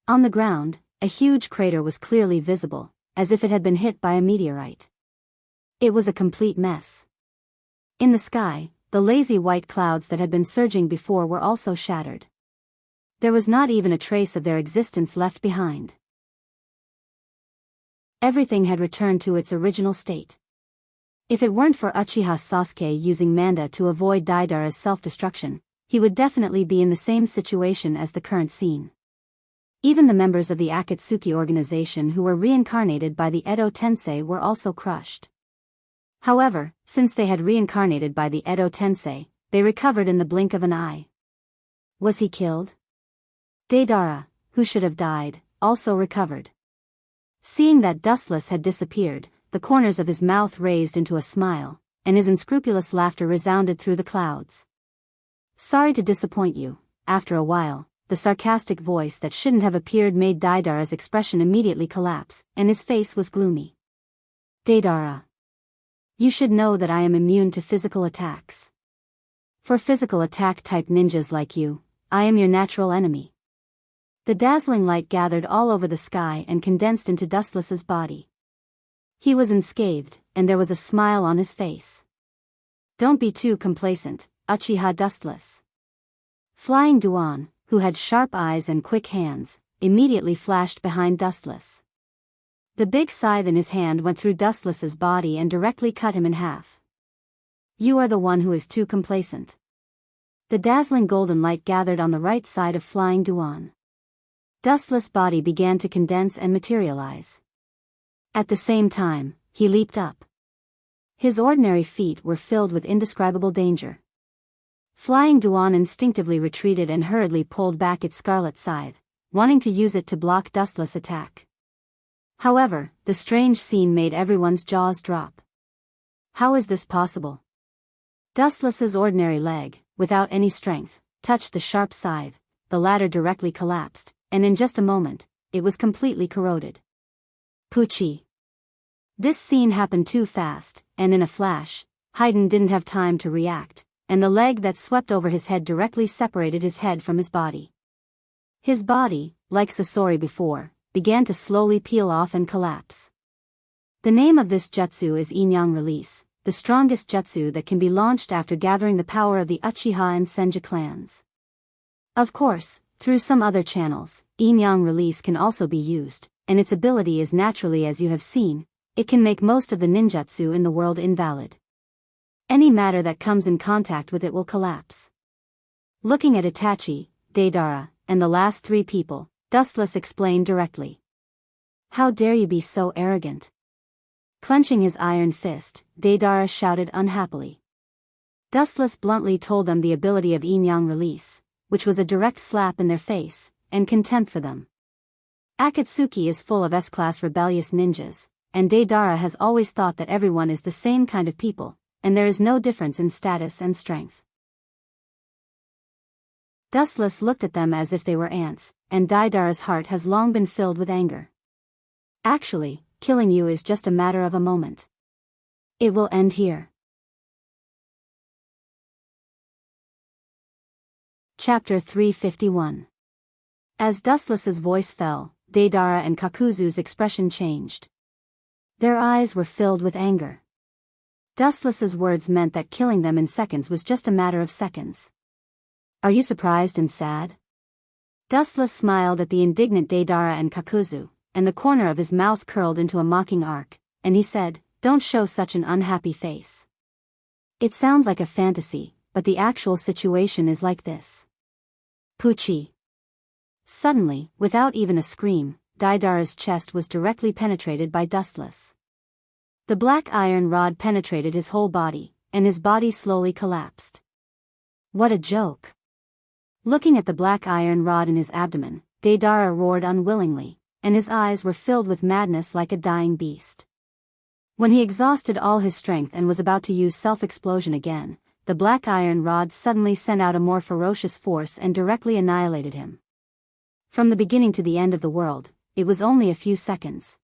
Speaker 1: On the ground, a huge crater was clearly visible, as if it had been hit by a meteorite. It was a complete mess. In the sky, the lazy white clouds that had been surging before were also shattered. There was not even a trace of their existence left behind. Everything had returned to its original state. If it weren't for Uchiha Sasuke using Manda to avoid Deidara's self-destruction, he would definitely be in the same situation as the current scene. Even the members of the Akatsuki organization who were reincarnated by the Edo Tensei were also crushed. However, since they had reincarnated by the Edo Tensei, they recovered in the blink of an eye. Was he killed? Deidara, who should have died, also recovered. Seeing that Dustless had disappeared, the corners of his mouth raised into a smile, and his unscrupulous laughter resounded through the clouds. Sorry to disappoint you. After a while, the sarcastic voice that shouldn't have appeared made Deidara's expression immediately collapse, and his face was gloomy. Deidara. You should know that I am immune to physical attacks. For physical attack-type ninjas like you, I am your natural enemy. The dazzling light gathered all over the sky and condensed into Dustless's body. He was unscathed, and there was a smile on his face. Don't be too complacent, Uchiha Dustless. Flying Duan, who had sharp eyes and quick hands, immediately flashed behind Dustless. The big scythe in his hand went through Dustless's body and directly cut him in half. You are the one who is too complacent. The dazzling golden light gathered on the right side of Flying Duan. Dustless' body began to condense and materialize. At the same time, he leaped up. His ordinary feet were filled with indescribable danger. Flying Duan instinctively retreated and hurriedly pulled back its scarlet scythe, wanting to use it to block Dustless' attack. However, the strange scene made everyone's jaws drop. How is this possible? Dustless's ordinary leg, without any strength, touched the sharp scythe, the latter directly collapsed, and in just a moment, it was completely corroded. Pucci. This scene happened too fast, and in a flash, Haydn didn't have time to react, and the leg that swept over his head directly separated his head from his body. His body, like Sasori before, began to slowly peel off and collapse. The name of this jutsu is Yin-Yang Release, the strongest jutsu that can be launched after gathering the power of the Uchiha and Senju clans. Of course, through some other channels, Yin-Yang Release can also be used, and its ability is naturally as you have seen, it can make most of the ninjutsu in the world invalid. Any matter that comes in contact with it will collapse. Looking at Itachi, Deidara, and the last three people, Dustless explained directly. How dare you be so arrogant? Clenching his iron fist, Deidara shouted unhappily. Dustless bluntly told them the ability of Yin-Yang Release, which was a direct slap in their face, and contempt for them. Akatsuki is full of S-class rebellious ninjas, and Deidara has always thought that everyone is the same kind of people, and there is no difference in status and strength. Dustless looked at them as if they were ants, and Deidara's heart has long been filled with anger. Actually, killing you is just a matter of a moment. It will end here. Chapter 351. As Dustless's voice fell, Deidara and Kakuzu's expression changed. Their eyes were filled with anger. Dustless's words meant that killing them in seconds was just a matter of seconds. Are you surprised and sad? Dustless smiled at the indignant Deidara and Kakuzu, and the corner of his mouth curled into a mocking arc, and he said, "Don't show such an unhappy face. It sounds like a fantasy, but the actual situation is like this." Pucci. Suddenly, without even a scream, Deidara's chest was directly penetrated by Dustless. The black iron rod penetrated his whole body, and his body slowly collapsed. What a joke! Looking at the black iron rod in his abdomen, Deidara roared unwillingly, and his eyes were filled with madness like a dying beast. When he exhausted all his strength and was about to use self-explosion again, the black iron rod suddenly sent out a more ferocious force and directly annihilated him. From the beginning to the end of the world, it was only a few seconds.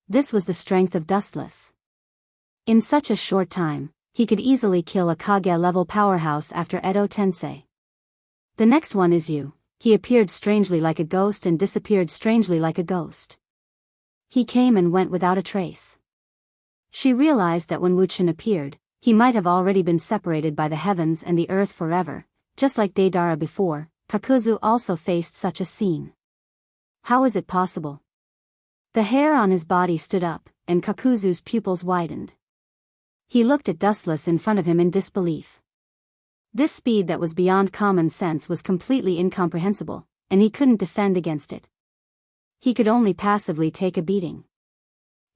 Speaker 1: This was the strength of Dustless. In such a short time, he could easily kill a Kage-level powerhouse after Edo Tensei. The next one is you. He appeared strangely like a ghost and disappeared strangely like a ghost. He came and went without a trace. She realized that when Wuchen appeared, he might have already been separated by the heavens and the earth forever, just like Deidara before. Kakuzu also faced such a scene. How is it possible? The hair on his body stood up, and Kakuzu's pupils widened. He looked at Dustless in front of him in disbelief. This speed that was beyond common sense was completely incomprehensible, and he couldn't defend against it. He could only passively take a beating.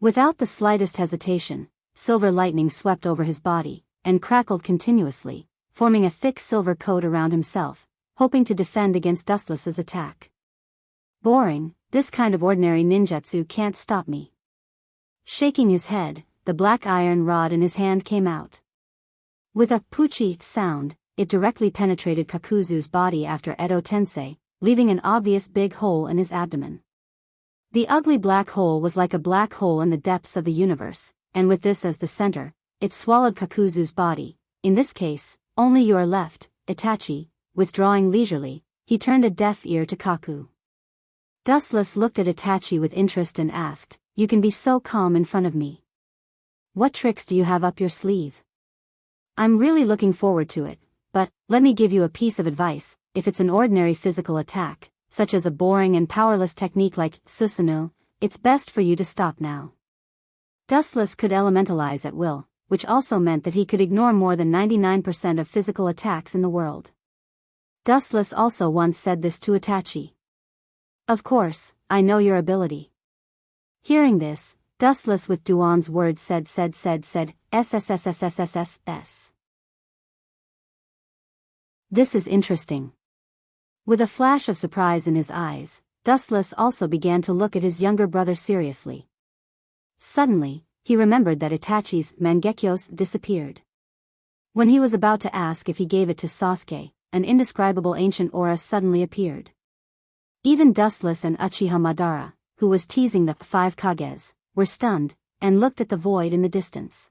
Speaker 1: Without the slightest hesitation, silver lightning swept over his body, and crackled continuously, forming a thick silver coat around himself, hoping to defend against Dustless's attack. Boring, this kind of ordinary ninjutsu can't stop me. Shaking his head, the black iron rod in his hand came out. With a puchi sound, it directly penetrated Kakuzu's body after Edo Tensei, leaving an obvious big hole in his abdomen. The ugly black hole was like a black hole in the depths of the universe, and with this as the center, it swallowed Kakuzu's body. In this case, only you are left, Itachi. Withdrawing leisurely, he turned a deaf ear to Kaku. Dustless looked at Itachi with interest and asked, "You can be so calm in front of me. What tricks do you have up your sleeve? I'm really looking forward to it, but, let me give you a piece of advice, if it's an ordinary physical attack, such as a boring and powerless technique like Susanoo, it's best for you to stop now." Dustless could elementalize at will, which also meant that he could ignore more than 99% of physical attacks in the world. Dustless also once said this to Itachi. "Of course, I know your ability." Hearing this, Dustless with Duan's words said SSSSSSS. This is interesting. With a flash of surprise in his eyes, Dustless also began to look at his younger brother seriously. Suddenly, he remembered that Itachi's Mangekyos disappeared. When he was about to ask if he gave it to Sasuke, an indescribable ancient aura suddenly appeared. Even Dustless and Uchiha Madara, who was teasing the 5 Kages, were stunned, and looked at the void in the distance.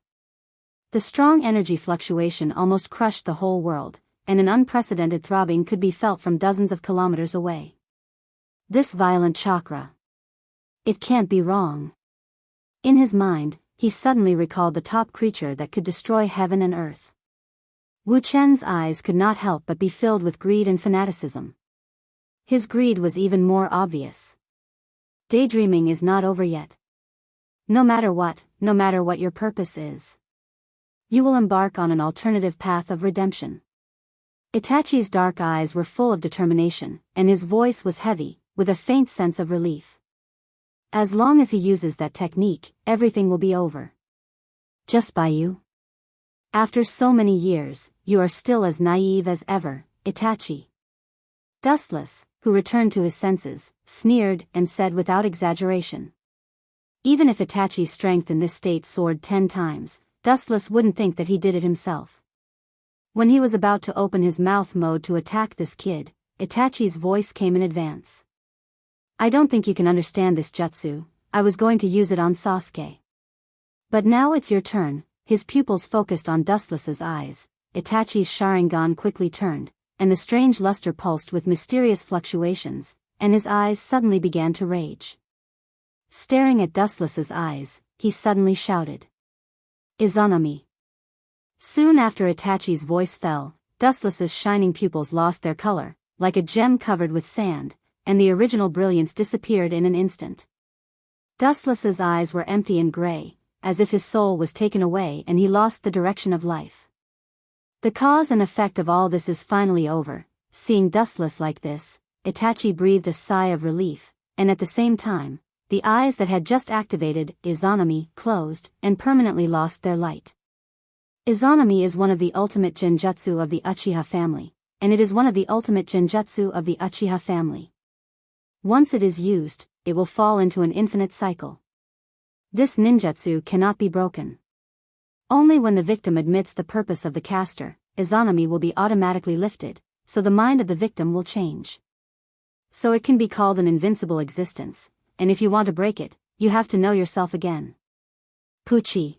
Speaker 1: The strong energy fluctuation almost crushed the whole world, and an unprecedented throbbing could be felt from dozens of kilometers away. This violent chakra. It can't be wrong. In his mind, he suddenly recalled the top creature that could destroy heaven and earth. Wu Chen's eyes could not help but be filled with greed and fanaticism. His greed was even more obvious. Daydreaming is not over yet. No matter what your purpose is, you will embark on an alternative path of redemption. Itachi's dark eyes were full of determination, and his voice was heavy, with a faint sense of relief. As long as he uses that technique, everything will be over. Just by you? After so many years, you are still as naive as ever, Itachi. Dustless, who returned to his senses, sneered and said without exaggeration. Even if Itachi's strength in this state soared 10 times, Dustless wouldn't think that he did it himself. When he was about to open his mouth mode to attack this kid, Itachi's voice came in advance. "I don't think you can understand this jutsu. I was going to use it on Sasuke. But now it's your turn." His pupils focused on Dustless's eyes. Itachi's Sharingan quickly turned, and the strange luster pulsed with mysterious fluctuations, and his eyes suddenly began to rage. Staring at Dustless's eyes, he suddenly shouted, "Izanami!" Soon after Itachi's voice fell, Dustless's shining pupils lost their color, like a gem covered with sand, and the original brilliance disappeared in an instant. Dustless's eyes were empty and gray, as if his soul was taken away and he lost the direction of life. The cause and effect of all this is finally over. Seeing Dustless like this, Itachi breathed a sigh of relief, and at the same time, the eyes that had just activated Izanami closed and permanently lost their light. Izanami is one of the ultimate genjutsu of the Uchiha family, and it is one of the ultimate genjutsu of the Uchiha family. Once it is used, it will fall into an infinite cycle. This ninjutsu cannot be broken. Only when the victim admits the purpose of the caster, Izanami will be automatically lifted, so the mind of the victim will change. So it can be called an invincible existence, and if you want to break it, you have to know yourself again. Pucci.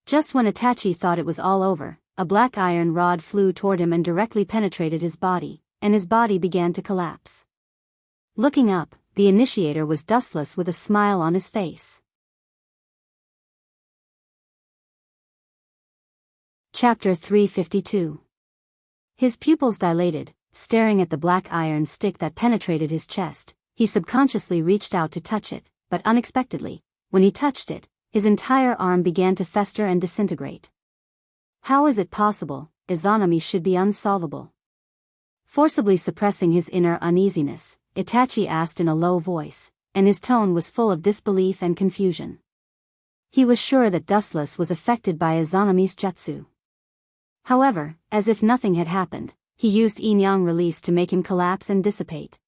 Speaker 1: Just when Itachi thought it was all over, a black iron rod flew toward him and directly penetrated his body, and his body began to collapse. Looking up, the initiator was dustless with a smile on his face. Chapter 352. His pupils dilated, staring at the black iron stick that penetrated his chest. He subconsciously reached out to touch it, but unexpectedly, when he touched it, his entire arm began to fester and disintegrate. How is it possible? Izanami should be unsolvable. Forcibly suppressing his inner uneasiness, Itachi asked in a low voice, and his tone was full of disbelief and confusion. He was sure that Dustless was affected by Izanami's jutsu. However, as if nothing had happened, he used yin-yang release to make him collapse and dissipate.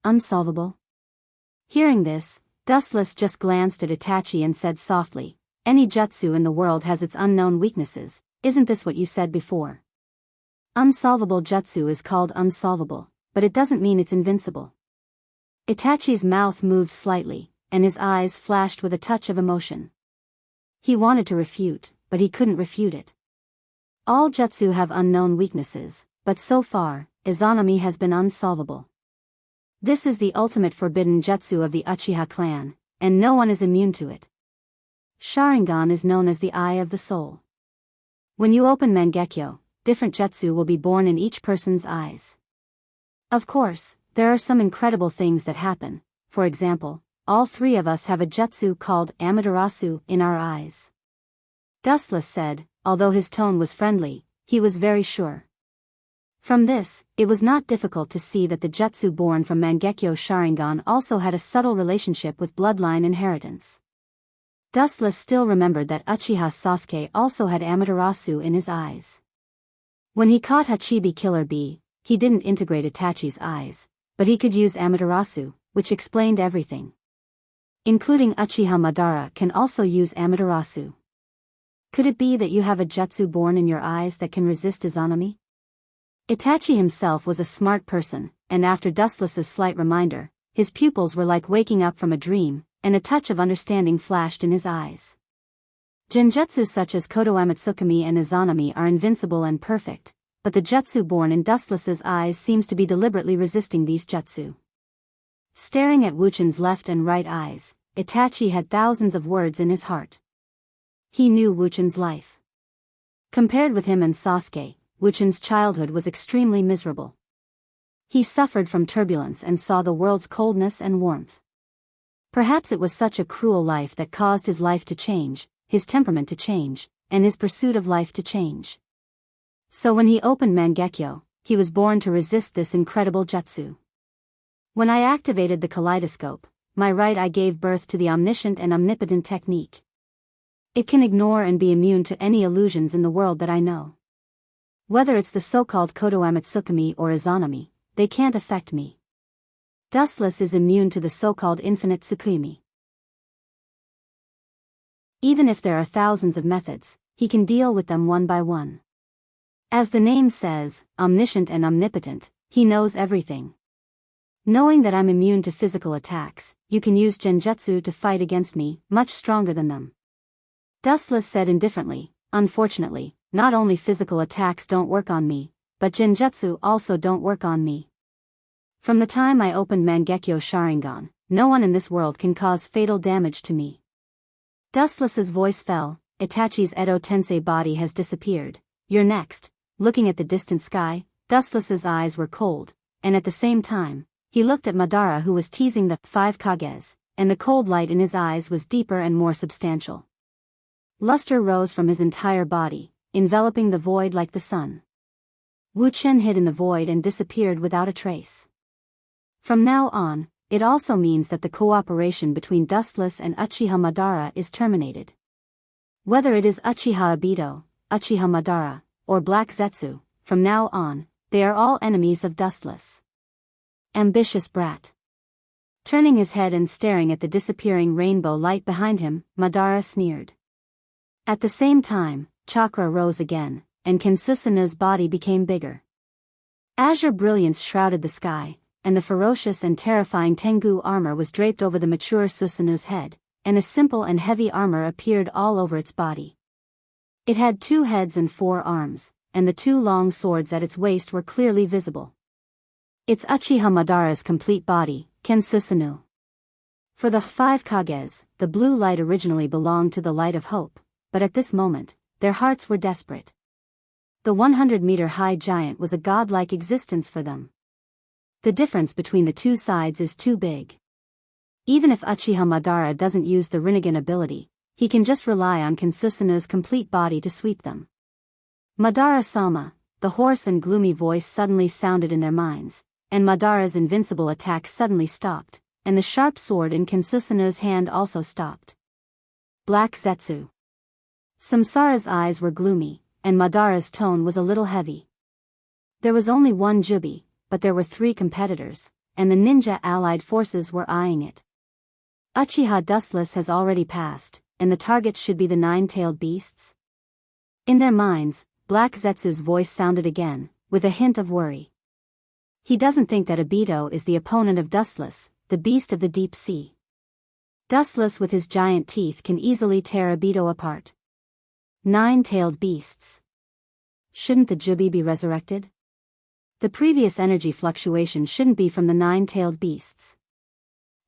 Speaker 1: Unsolvable? Hearing this, Dustless just glanced at Itachi and said softly, "Any jutsu in the world has its unknown weaknesses, isn't this what you said before? Unsolvable jutsu is called unsolvable, but it doesn't mean it's invincible." Itachi's mouth moved slightly, and his eyes flashed with a touch of emotion. He wanted to refute, but he couldn't refute it. All jutsu have unknown weaknesses, but so far, Izanami has been unsolvable. This is the ultimate forbidden jutsu of the Uchiha clan, and no one is immune to it. Sharingan is known as the Eye of the Soul. When you open Mangekyo, different jutsu will be born in each person's eyes. Of course, there are some incredible things that happen. For example, all three of us have a jutsu called Amaterasu in our eyes. Dustless said, although his tone was friendly, he was very sure. From this, it was not difficult to see that the jutsu born from Mangekyo Sharingan also had a subtle relationship with bloodline inheritance. Dustless still remembered that Uchiha Sasuke also had Amaterasu in his eyes. When he caught Hachibi Killer Bee, he didn't integrate Itachi's eyes, but he could use Amaterasu, which explained everything. Including Uchiha Madara can also use Amaterasu. Could it be that you have a jutsu born in your eyes that can resist Izanami? Itachi himself was a smart person, and after Dustless's slight reminder, his pupils were like waking up from a dream, and a touch of understanding flashed in his eyes. Genjutsu such as Kodo Amatsukami and Izanami are invincible and perfect, but the jutsu born in Dustless's eyes seems to be deliberately resisting these jutsu. Staring at Wuchan's left and right eyes, Itachi had thousands of words in his heart. He knew Wuchan's life. Compared with him and Sasuke, Wuchan's childhood was extremely miserable. He suffered from turbulence and saw the world's coldness and warmth. Perhaps it was such a cruel life that caused his life to change, his temperament to change, and his pursuit of life to change. So when he opened Mangekyo, he was born to resist this incredible jutsu. When I activated the kaleidoscope, my right eye gave birth to the omniscient and omnipotent technique. It can ignore and be immune to any illusions in the world that I know. Whether it's the so-called Kodo Amatsukami or Izanami, they can't affect me. Dustless is immune to the so-called infinite Tsukimi. Even if there are thousands of methods, he can deal with them one by one. As the name says, omniscient and omnipotent, he knows everything. Knowing that I'm immune to physical attacks, you can use genjutsu to fight against me, much stronger than them. Dustless said indifferently, unfortunately, not only physical attacks don't work on me, but genjutsu also don't work on me. From the time I opened Mangekyo Sharingan, no one in this world can cause fatal damage to me. Dustless's voice fell. Itachi's Edo Tensei body has disappeared. You're next. Looking at the distant sky, Dustless's eyes were cold, and at the same time, he looked at Madara who was teasing the 5 Kages, and the cold light in his eyes was deeper and more substantial. Luster rose from his entire body, enveloping the void like the sun. Wuchen hid in the void and disappeared without a trace. From now on, it also means that the cooperation between Dustless and Uchiha Madara is terminated. Whether it is Uchiha Obito, Uchiha Madara, or Black Zetsu, from now on, they are all enemies of Dustless. Ambitious brat. Turning his head and staring at the disappearing rainbow light behind him, Madara sneered. At the same time, chakra rose again, and Kensusanu's body became bigger. Azure brilliance shrouded the sky, and the ferocious and terrifying Tengu armor was draped over the mature Susanu's head, and a simple and heavy armor appeared all over its body. It had 2 heads and 4 arms, and the 2 long swords at its waist were clearly visible. It's Uchiha Madara's complete body, Ken Susanu. For the 5 Kages, the blue light originally belonged to the light of hope, but at this moment, their hearts were desperate. The 100-meter-high giant was a godlike existence for them. The difference between the 2 sides is too big. Even if Uchiha Madara doesn't use the Rinnegan ability, he can just rely on Ken Susanu's complete body to sweep them. Madara-sama, the hoarse and gloomy voice suddenly sounded in their minds, and Madara's invincible attack suddenly stopped, and the sharp sword in Ken Susanu's hand also stopped. Black Zetsu. Samsara's eyes were gloomy, and Madara's tone was a little heavy. There was only one Jubi, but there were 3 competitors, and the ninja allied forces were eyeing it. Uchiha Dustless has already passed, and the target should be the 9-tailed beasts. In their minds, Black Zetsu's voice sounded again, with a hint of worry. He doesn't think that Obito is the opponent of Dustless, the beast of the deep sea. Dustless with his giant teeth can easily tear Obito apart. 9-tailed beasts. Shouldn't the Jubi be resurrected? The previous energy fluctuation shouldn't be from the 9-tailed beasts.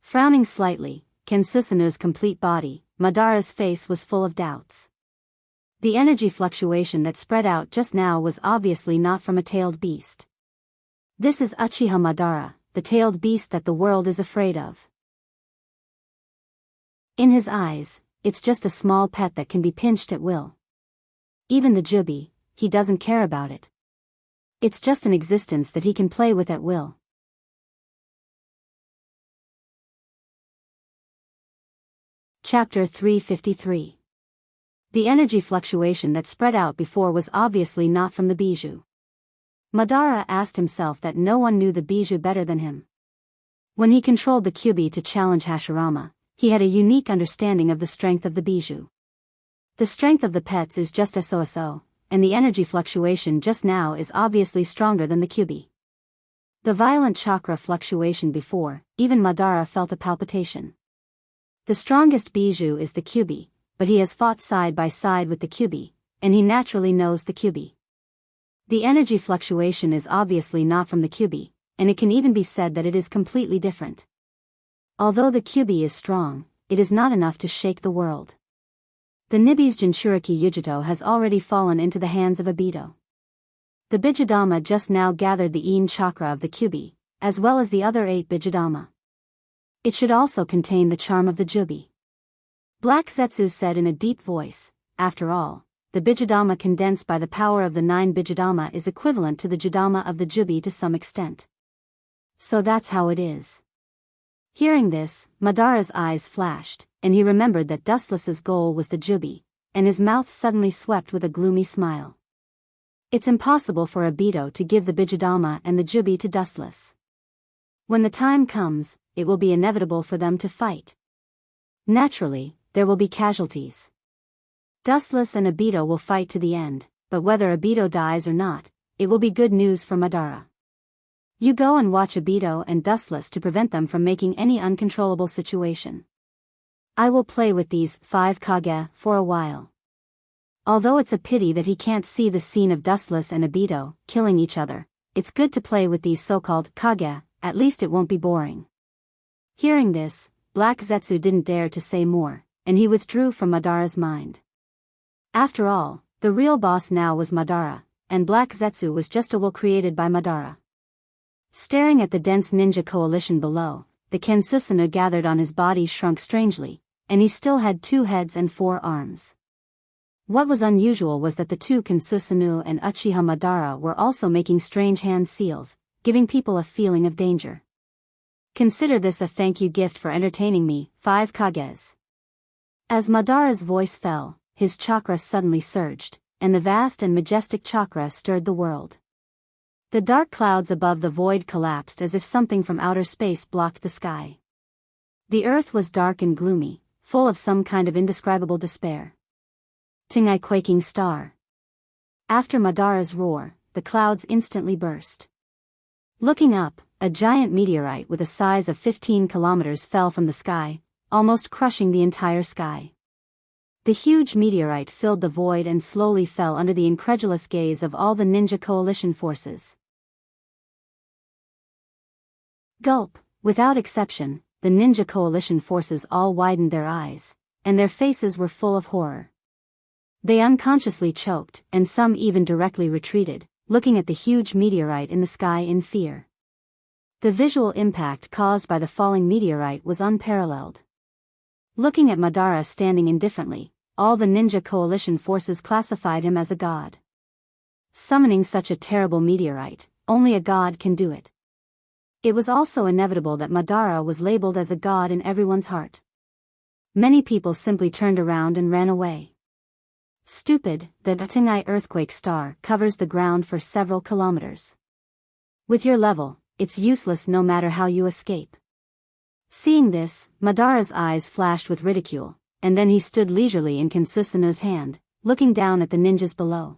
Speaker 1: Frowning slightly, Ken Susanu's complete body, Madara's face was full of doubts. The energy fluctuation that spread out just now was obviously not from a tailed beast. This is Uchiha Madara, the tailed beast that the world is afraid of. In his eyes, it's just a small pet that can be pinched at will. Even the Jubi, he doesn't care about it. It's just an existence that he can play with at will. Chapter 353. The energy fluctuation that spread out before was obviously not from the bijou. Madara asked himself that no one knew the bijou better than him. When he controlled the Kyuubi to challenge Hashirama, he had a unique understanding of the strength of the bijou. The strength of the pets is just so, and the energy fluctuation just now is obviously stronger than the Kyuubi. The violent chakra fluctuation before, even Madara felt a palpitation. The strongest bijou is the Kyuubi, but he has fought side by side with the Kyuubi, and he naturally knows the Kyuubi. The energy fluctuation is obviously not from the Kyuubi, and it can even be said that it is completely different. Although the Kyuubi is strong, it is not enough to shake the world. The Nibi's Jinchuriki Yujito has already fallen into the hands of Obito. The Bijudama just now gathered the Yin chakra of the Kyuubi, as well as the other 8 Bijudama. It should also contain the charm of the Jubi. Black Zetsu said in a deep voice, after all, the Bijudama condensed by the power of the 9 Bijudama is equivalent to the Judama of the Jubi to some extent. So that's how it is. Hearing this, Madara's eyes flashed, and he remembered that Dustless's goal was the Jubi, and his mouth suddenly swept with a gloomy smile. It's impossible for Obito to give the Bijudama and the Jubi to Dustless. When the time comes, it will be inevitable for them to fight. Naturally, there will be casualties. Dustless and Obito will fight to the end, but whether Obito dies or not, it will be good news for Madara. You go and watch Obito and Dustless to prevent them from making any uncontrollable situation. I will play with these 5 Kage for a while. Although it's a pity that he can't see the scene of Dustless and Obito killing each other, it's good to play with these so-called Kage, at least it won't be boring. Hearing this, Black Zetsu didn't dare to say more, and he withdrew from Madara's mind. After all, the real boss now was Madara, and Black Zetsu was just a will created by Madara. Staring at the dense ninja coalition below, the Ken Susanu gathered on his body shrunk strangely, and he still had 2 heads and 4 arms. What was unusual was that the 2 Ken Susanu and Uchiha Madara were also making strange hand seals, giving people a feeling of danger. Consider this a thank you gift for entertaining me, 5 Kages. As Madara's voice fell, his chakra suddenly surged, and the vast and majestic chakra stirred the world. The dark clouds above the void collapsed as if something from outer space blocked the sky. The earth was dark and gloomy, full of some kind of indescribable despair. Tingai quaking star. After Madara's roar, the clouds instantly burst. Looking up, a giant meteorite with a size of 15 kilometers fell from the sky, almost crushing the entire sky. The huge meteorite filled the void and slowly fell under the incredulous gaze of all the Ninja Coalition forces. Gulp. Without exception, the Ninja Coalition forces all widened their eyes, and their faces were full of horror. They unconsciously choked, and some even directly retreated, looking at the huge meteorite in the sky in fear. The visual impact caused by the falling meteorite was unparalleled. Looking at Madara standing indifferently, all the Ninja Coalition forces classified him as a god. Summoning such a terrible meteorite, only a god can do it. It was also inevitable that Madara was labeled as a god in everyone's heart. Many people simply turned around and ran away. Stupid, the Tengai earthquake star covers the ground for several kilometers. With your level, it's useless no matter how you escape. Seeing this, Madara's eyes flashed with ridicule, and then he stood leisurely in Susanoo's hand, looking down at the ninjas below.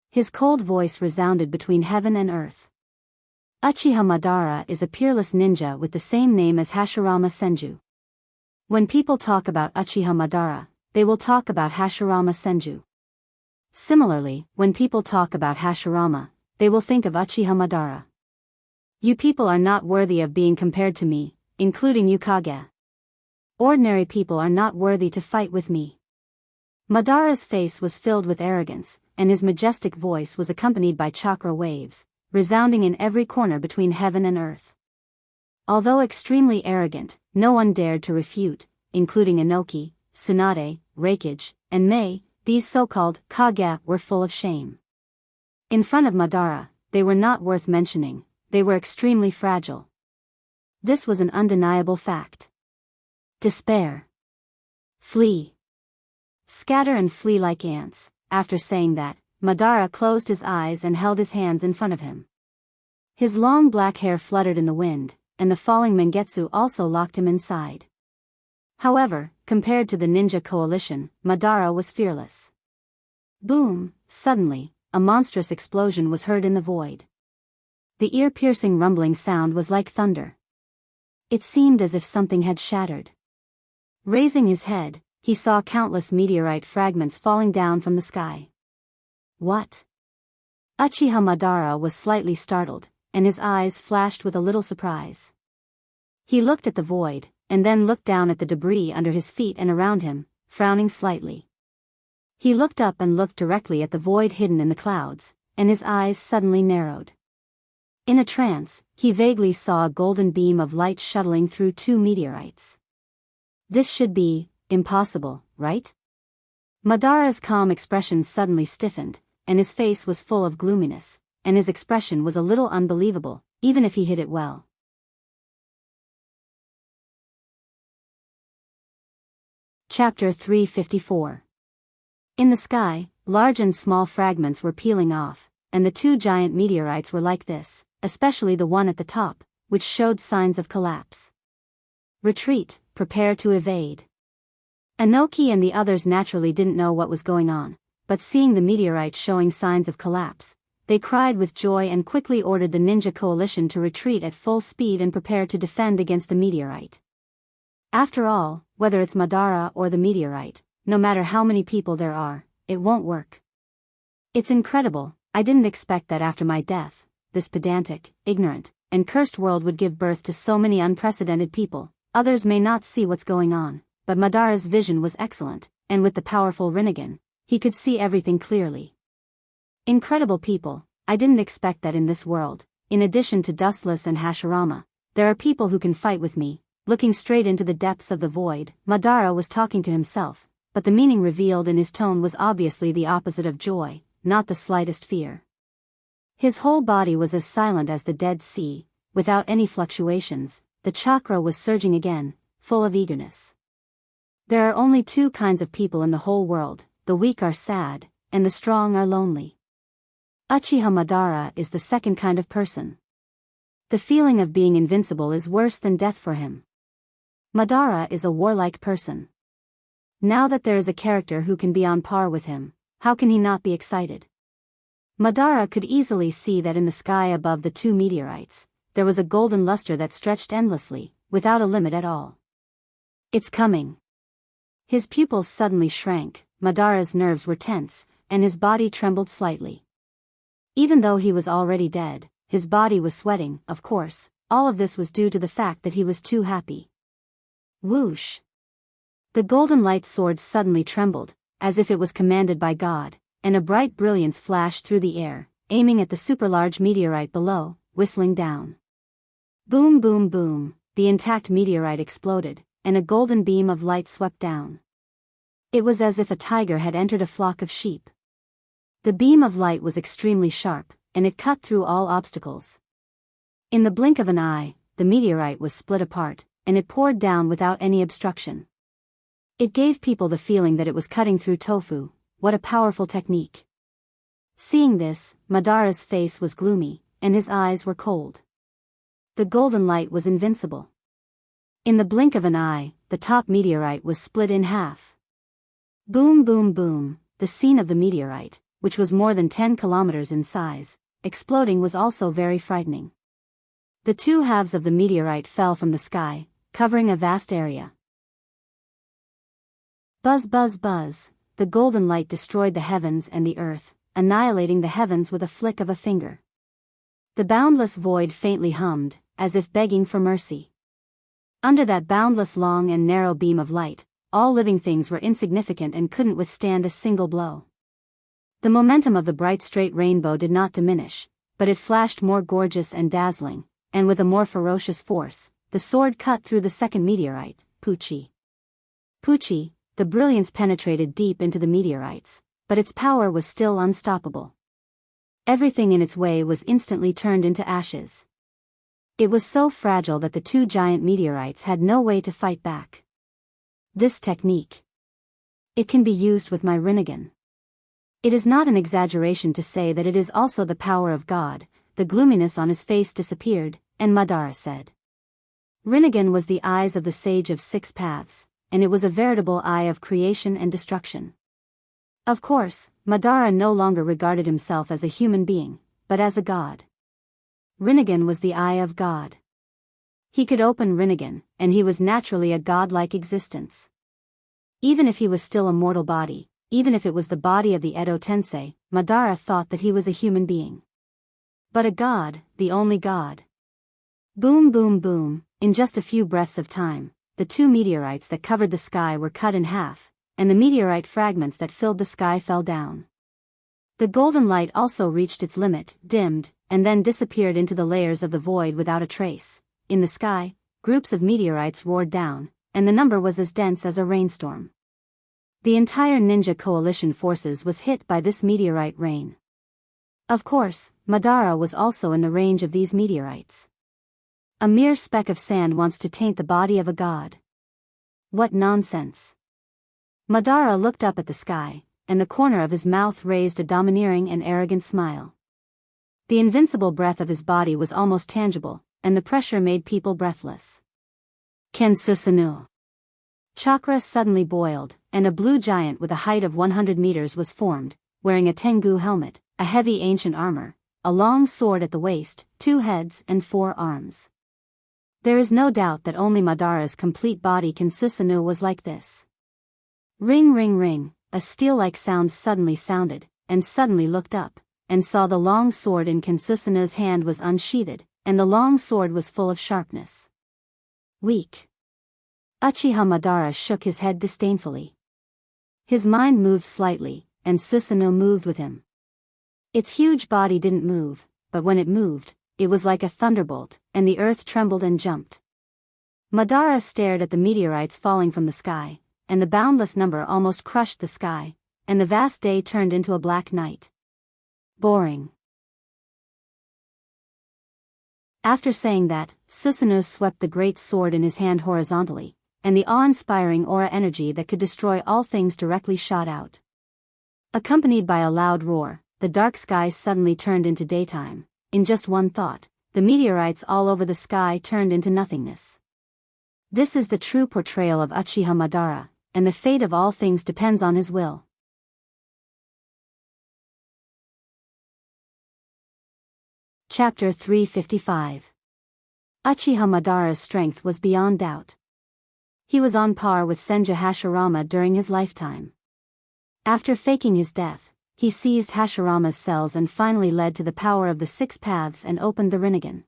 Speaker 1: His cold voice resounded between heaven and earth. Uchiha Madara is a peerless ninja with the same name as Hashirama Senju. When people talk about Uchiha Madara, they will talk about Hashirama Senju. Similarly, when people talk about Hashirama, they will think of Uchiha Madara. You people are not worthy of being compared to me, including Yukage. Ordinary people are not worthy to fight with me. Madara's face was filled with arrogance, and his majestic voice was accompanied by chakra waves, resounding in every corner between heaven and earth. Although extremely arrogant, no one dared to refute, including Inoki, Tsunade, Reikage, and Mei. These so-called Kage were full of shame. In front of Madara, they were not worth mentioning, they were extremely fragile. This was an undeniable fact. Despair. Flee. Scatter and flee like ants. After saying that, Madara closed his eyes and held his hands in front of him. His long black hair fluttered in the wind, and the falling Mangetsu also locked him inside. However, compared to the Ninja Coalition, Madara was fearless. Boom! Suddenly, a monstrous explosion was heard in the void. The ear-piercing rumbling sound was like thunder. It seemed as if something had shattered. Raising his head, he saw countless meteorite fragments falling down from the sky. What? Uchiha Madara was slightly startled, and his eyes flashed with a little surprise. He looked at the void, and then looked down at the debris under his feet and around him, frowning slightly. He looked up and looked directly at the void hidden in the clouds, and his eyes suddenly narrowed. In a trance, he vaguely saw a golden beam of light shuttling through two meteorites. This should be impossible, right? Madara's calm expression suddenly stiffened, and his face was full of gloominess, and his expression was a little unbelievable, even if he hid it well. Chapter 354. In the sky, large and small fragments were peeling off, and the two giant meteorites were like this, especially the one at the top, which showed signs of collapse. Retreat, prepare to evade. Inoki and the others naturally didn't know what was going on, but seeing the meteorite showing signs of collapse, they cried with joy and quickly ordered the Ninja Coalition to retreat at full speed and prepare to defend against the meteorite. After all, whether it's Madara or the meteorite, no matter how many people there are, it won't work. It's incredible, I didn't expect that after my death, this pedantic, ignorant, and cursed world would give birth to so many unprecedented people. Others may not see what's going on, but Madara's vision was excellent, and with the powerful Rinnegan, he could see everything clearly. Incredible people, I didn't expect that in this world, in addition to Dustless and Hashirama, there are people who can fight with me. Looking straight into the depths of the void, Madara was talking to himself, but the meaning revealed in his tone was obviously the opposite of joy, not the slightest fear. His whole body was as silent as the Dead Sea, without any fluctuations. The chakra was surging again, full of eagerness. There are only two kinds of people in the whole world, the weak are sad, and the strong are lonely. Uchiha Madara is the second kind of person. The feeling of being invincible is worse than death for him. Madara is a warlike person. Now that there is a character who can be on par with him, how can he not be excited? Madara could easily see that in the sky above the two meteorites, there was a golden luster that stretched endlessly, without a limit at all. It's coming. His pupils suddenly shrank, Madara's nerves were tense, and his body trembled slightly. Even though he was already dead, his body was sweating, of course. All of this was due to the fact that he was too happy. Whoosh! The golden light sword suddenly trembled, as if it was commanded by God, and a bright brilliance flashed through the air, aiming at the super-large meteorite below, whistling down. Boom boom boom, the intact meteorite exploded, and a golden beam of light swept down. It was as if a tiger had entered a flock of sheep. The beam of light was extremely sharp, and it cut through all obstacles. In the blink of an eye, the meteorite was split apart, and it poured down without any obstruction. It gave people the feeling that it was cutting through tofu. What a powerful technique. Seeing this, Madara's face was gloomy, and his eyes were cold. The golden light was invincible. In the blink of an eye, the top meteorite was split in half. Boom boom boom, the scene of the meteorite, which was more than 10 kilometers in size, exploding was also very frightening. The two halves of the meteorite fell from the sky, covering a vast area. Buzz buzz buzz, the golden light destroyed the heavens and the earth, annihilating the heavens with a flick of a finger. The boundless void faintly hummed, as if begging for mercy. Under that boundless long and narrow beam of light, all living things were insignificant and couldn't withstand a single blow. The momentum of the bright straight rainbow did not diminish, but it flashed more gorgeous and dazzling, and with a more ferocious force, the sword cut through the second meteorite, Pucci. Pucci, the brilliance penetrated deep into the meteorites, but its power was still unstoppable. Everything in its way was instantly turned into ashes. It was so fragile that the two giant meteorites had no way to fight back. This technique. It can be used with my Rinnegan. It is not an exaggeration to say that it is also the power of God. The gloominess on his face disappeared, and Madara said. Rinnegan was the eyes of the Sage of Six Paths, and it was a veritable eye of creation and destruction. Of course, Madara no longer regarded himself as a human being, but as a god. Rinnegan was the eye of God. He could open Rinnegan, and he was naturally a godlike existence. Even if he was still a mortal body, even if it was the body of the Edo Tensei, Madara thought that he was a human being. But a god, the only god. Boom boom boom, in just a few breaths of time, the two meteorites that covered the sky were cut in half, and the meteorite fragments that filled the sky fell down. The golden light also reached its limit, dimmed, and then disappeared into the layers of the void without a trace. In the sky, groups of meteorites roared down, and the number was as dense as a rainstorm. The entire ninja coalition forces was hit by this meteorite rain. Of course, Madara was also in the range of these meteorites. A mere speck of sand wants to taint the body of a god. What nonsense. Madara looked up at the sky, and the corner of his mouth raised a domineering and arrogant smile. The invincible breath of his body was almost tangible, and the pressure made people breathless. Ken Susanoo. Chakra suddenly boiled, and a blue giant with a height of 100 meters was formed, wearing a Tengu helmet, a heavy ancient armor, a long sword at the waist, 2 heads and 4 arms. There is no doubt that only Madara's complete body Ken Susanoo was like this. Ring ring ring, a steel-like sound suddenly sounded, and suddenly looked up, and saw the long sword in Ken Susanoo's hand was unsheathed, and the long sword was full of sharpness. Weak. Uchiha Madara shook his head disdainfully. His mind moved slightly, and Susanoo moved with him. Its huge body didn't move, but when it moved, it was like a thunderbolt, and the earth trembled and jumped. Madara stared at the meteorites falling from the sky, and the boundless number almost crushed the sky, and the vast day turned into a black night. Boring. After saying that, Susanoo swept the great sword in his hand horizontally, and the awe-inspiring aura energy that could destroy all things directly shot out. Accompanied by a loud roar, the dark sky suddenly turned into daytime. In just one thought, the meteorites all over the sky turned into nothingness. This is the true portrayal of Uchiha Madara, and the fate of all things depends on his will. Chapter 355. Uchiha Madara's strength was beyond doubt. He was on par with Senju Hashirama during his lifetime. After faking his death, he seized Hashirama's cells and finally led to the power of the six paths and opened the Rinnegan.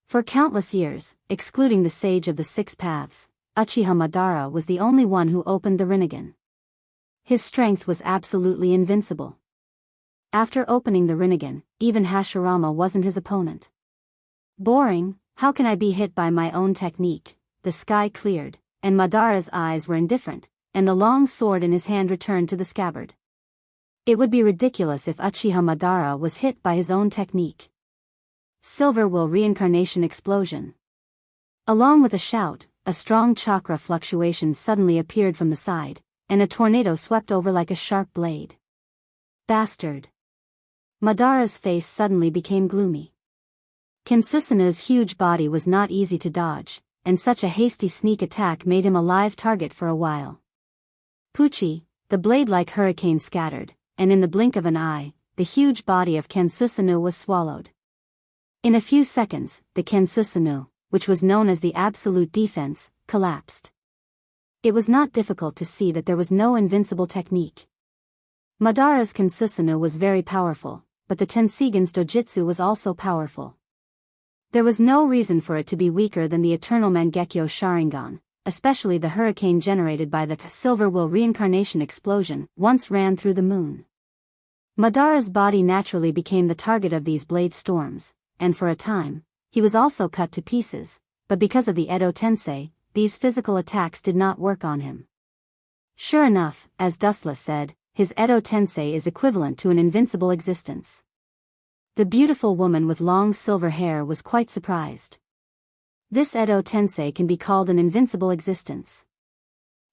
Speaker 1: For countless years, excluding the sage of the six paths, Uchiha Madara was the only one who opened the Rinnegan. His strength was absolutely invincible. After opening the Rinnegan, even Hashirama wasn't his opponent. Boring, how can I be hit by my own technique? The sky cleared, and Madara's eyes were indifferent, and the long sword in his hand returned to the scabbard. It would be ridiculous if Uchiha Madara was hit by his own technique. Silver Will Reincarnation Explosion. Along with a shout, a strong chakra fluctuation suddenly appeared from the side, and a tornado swept over like a sharp blade. Bastard! Madara's face suddenly became gloomy. Kensusanu's huge body was not easy to dodge, and such a hasty sneak attack made him a live target for a while. Pucci, the blade-like hurricane scattered, and in the blink of an eye, the huge body of Kensusanu was swallowed. In a few seconds, the Kensusanu, which was known as the Absolute Defense, collapsed. It was not difficult to see that there was no invincible technique. Madara's Kensusanu was very powerful, but the Tensigan's Dojutsu was also powerful. There was no reason for it to be weaker than the Eternal Mangekyo Sharingan, especially the hurricane generated by the Silver Will Reincarnation Explosion, once ran through the moon. Madara's body naturally became the target of these blade storms, and for a time, he was also cut to pieces, but because of the Edo Tensei, these physical attacks did not work on him. Sure enough, as Dustla said, his Edo Tensei is equivalent to an invincible existence. The beautiful woman with long silver hair was quite surprised. This Edo Tensei can be called an invincible existence.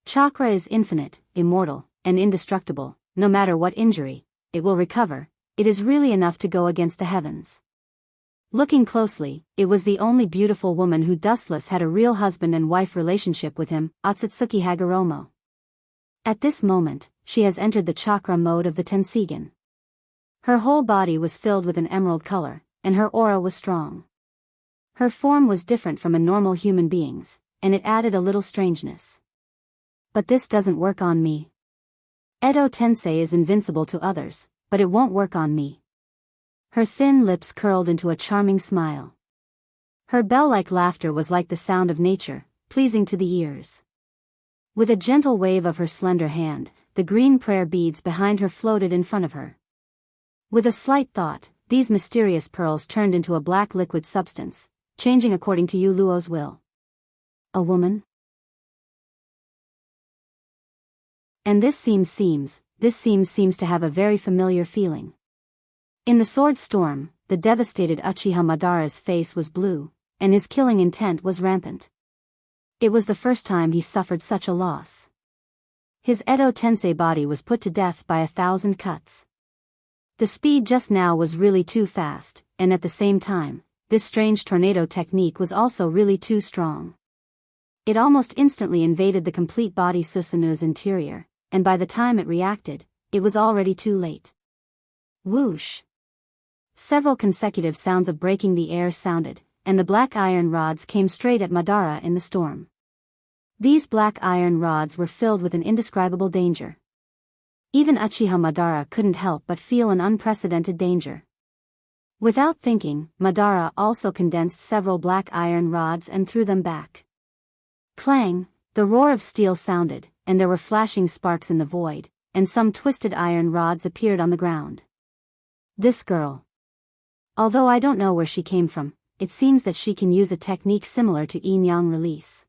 Speaker 1: Chakra is infinite, immortal, and indestructible. No matter what injury, it will recover. It is really enough to go against the heavens. Looking closely, it was the only beautiful woman who Dustless had a real husband and wife relationship with him, Otsutsuki Hagoromo. At this moment, she has entered the chakra mode of the Tensigan. Her whole body was filled with an emerald color, and her aura was strong. Her form was different from a normal human being's, and it added a little strangeness. But this doesn't work on me. Edo Tensei is invincible to others, but it won't work on me. Her thin lips curled into a charming smile. Her bell-like laughter was like the sound of nature, pleasing to the ears. With a gentle wave of her slender hand, the green prayer beads behind her floated in front of her. With a slight thought, these mysterious pearls turned into a black liquid substance, changing according to Yu Luo's will. A woman? And this seems to have a very familiar feeling. In the sword storm, the devastated Uchiha Madara's face was blue, and his killing intent was rampant. It was the first time he suffered such a loss. His Edo Tensei body was put to death by 1,000 cuts. The speed just now was really too fast, and at the same time, this strange tornado technique was also really too strong. It almost instantly invaded the complete body Susanu's interior, and by the time it reacted, it was already too late. Whoosh! Several consecutive sounds of breaking the air sounded, and the black iron rods came straight at Madara in the storm. These black iron rods were filled with an indescribable danger. Even Uchiha Madara couldn't help but feel an unprecedented danger. Without thinking, Madara also condensed several black iron rods and threw them back. Clang! The roar of steel sounded, and there were flashing sparks in the void, and some twisted iron rods appeared on the ground. This girl. Although I don't know where she came from, it seems that she can use a technique similar to yin-yang release.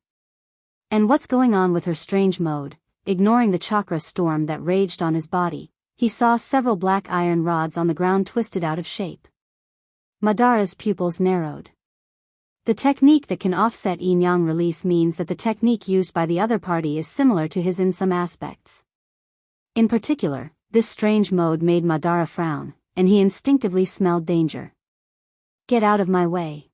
Speaker 1: And what's going on with her strange mode? Ignoring the chakra storm that raged on his body, he saw several black iron rods on the ground twisted out of shape. Madara's pupils narrowed. The technique that can offset yin-yang release means that the technique used by the other party is similar to his in some aspects. In particular, this strange mode made Madara frown, and he instinctively smelled danger. Get out of my way.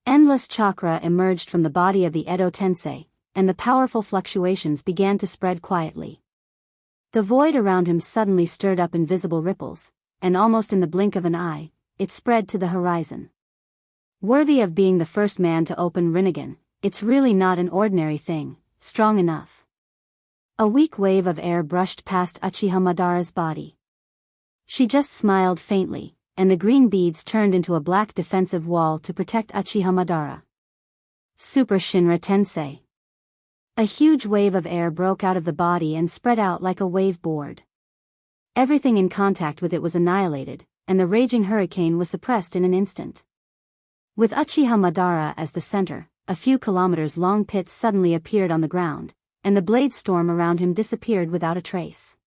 Speaker 1: Endless chakra emerged from the body of the Edo Tensei, and the powerful fluctuations began to spread quietly. The void around him suddenly stirred up invisible ripples, and almost in the blink of an eye, it spread to the horizon. Worthy of being the first man to open Rinnegan, it's really not an ordinary thing, strong enough. A weak wave of air brushed past Uchiha Madara's body. She just smiled faintly, and the green beads turned into a black defensive wall to protect Uchiha Madara. Super Shinra Tensei. A huge wave of air broke out of the body and spread out like a wave board. Everything in contact with it was annihilated, and the raging hurricane was suppressed in an instant. With Uchiha Madara as the center, a few kilometers-long pits suddenly appeared on the ground, and the blade storm around him disappeared without a trace.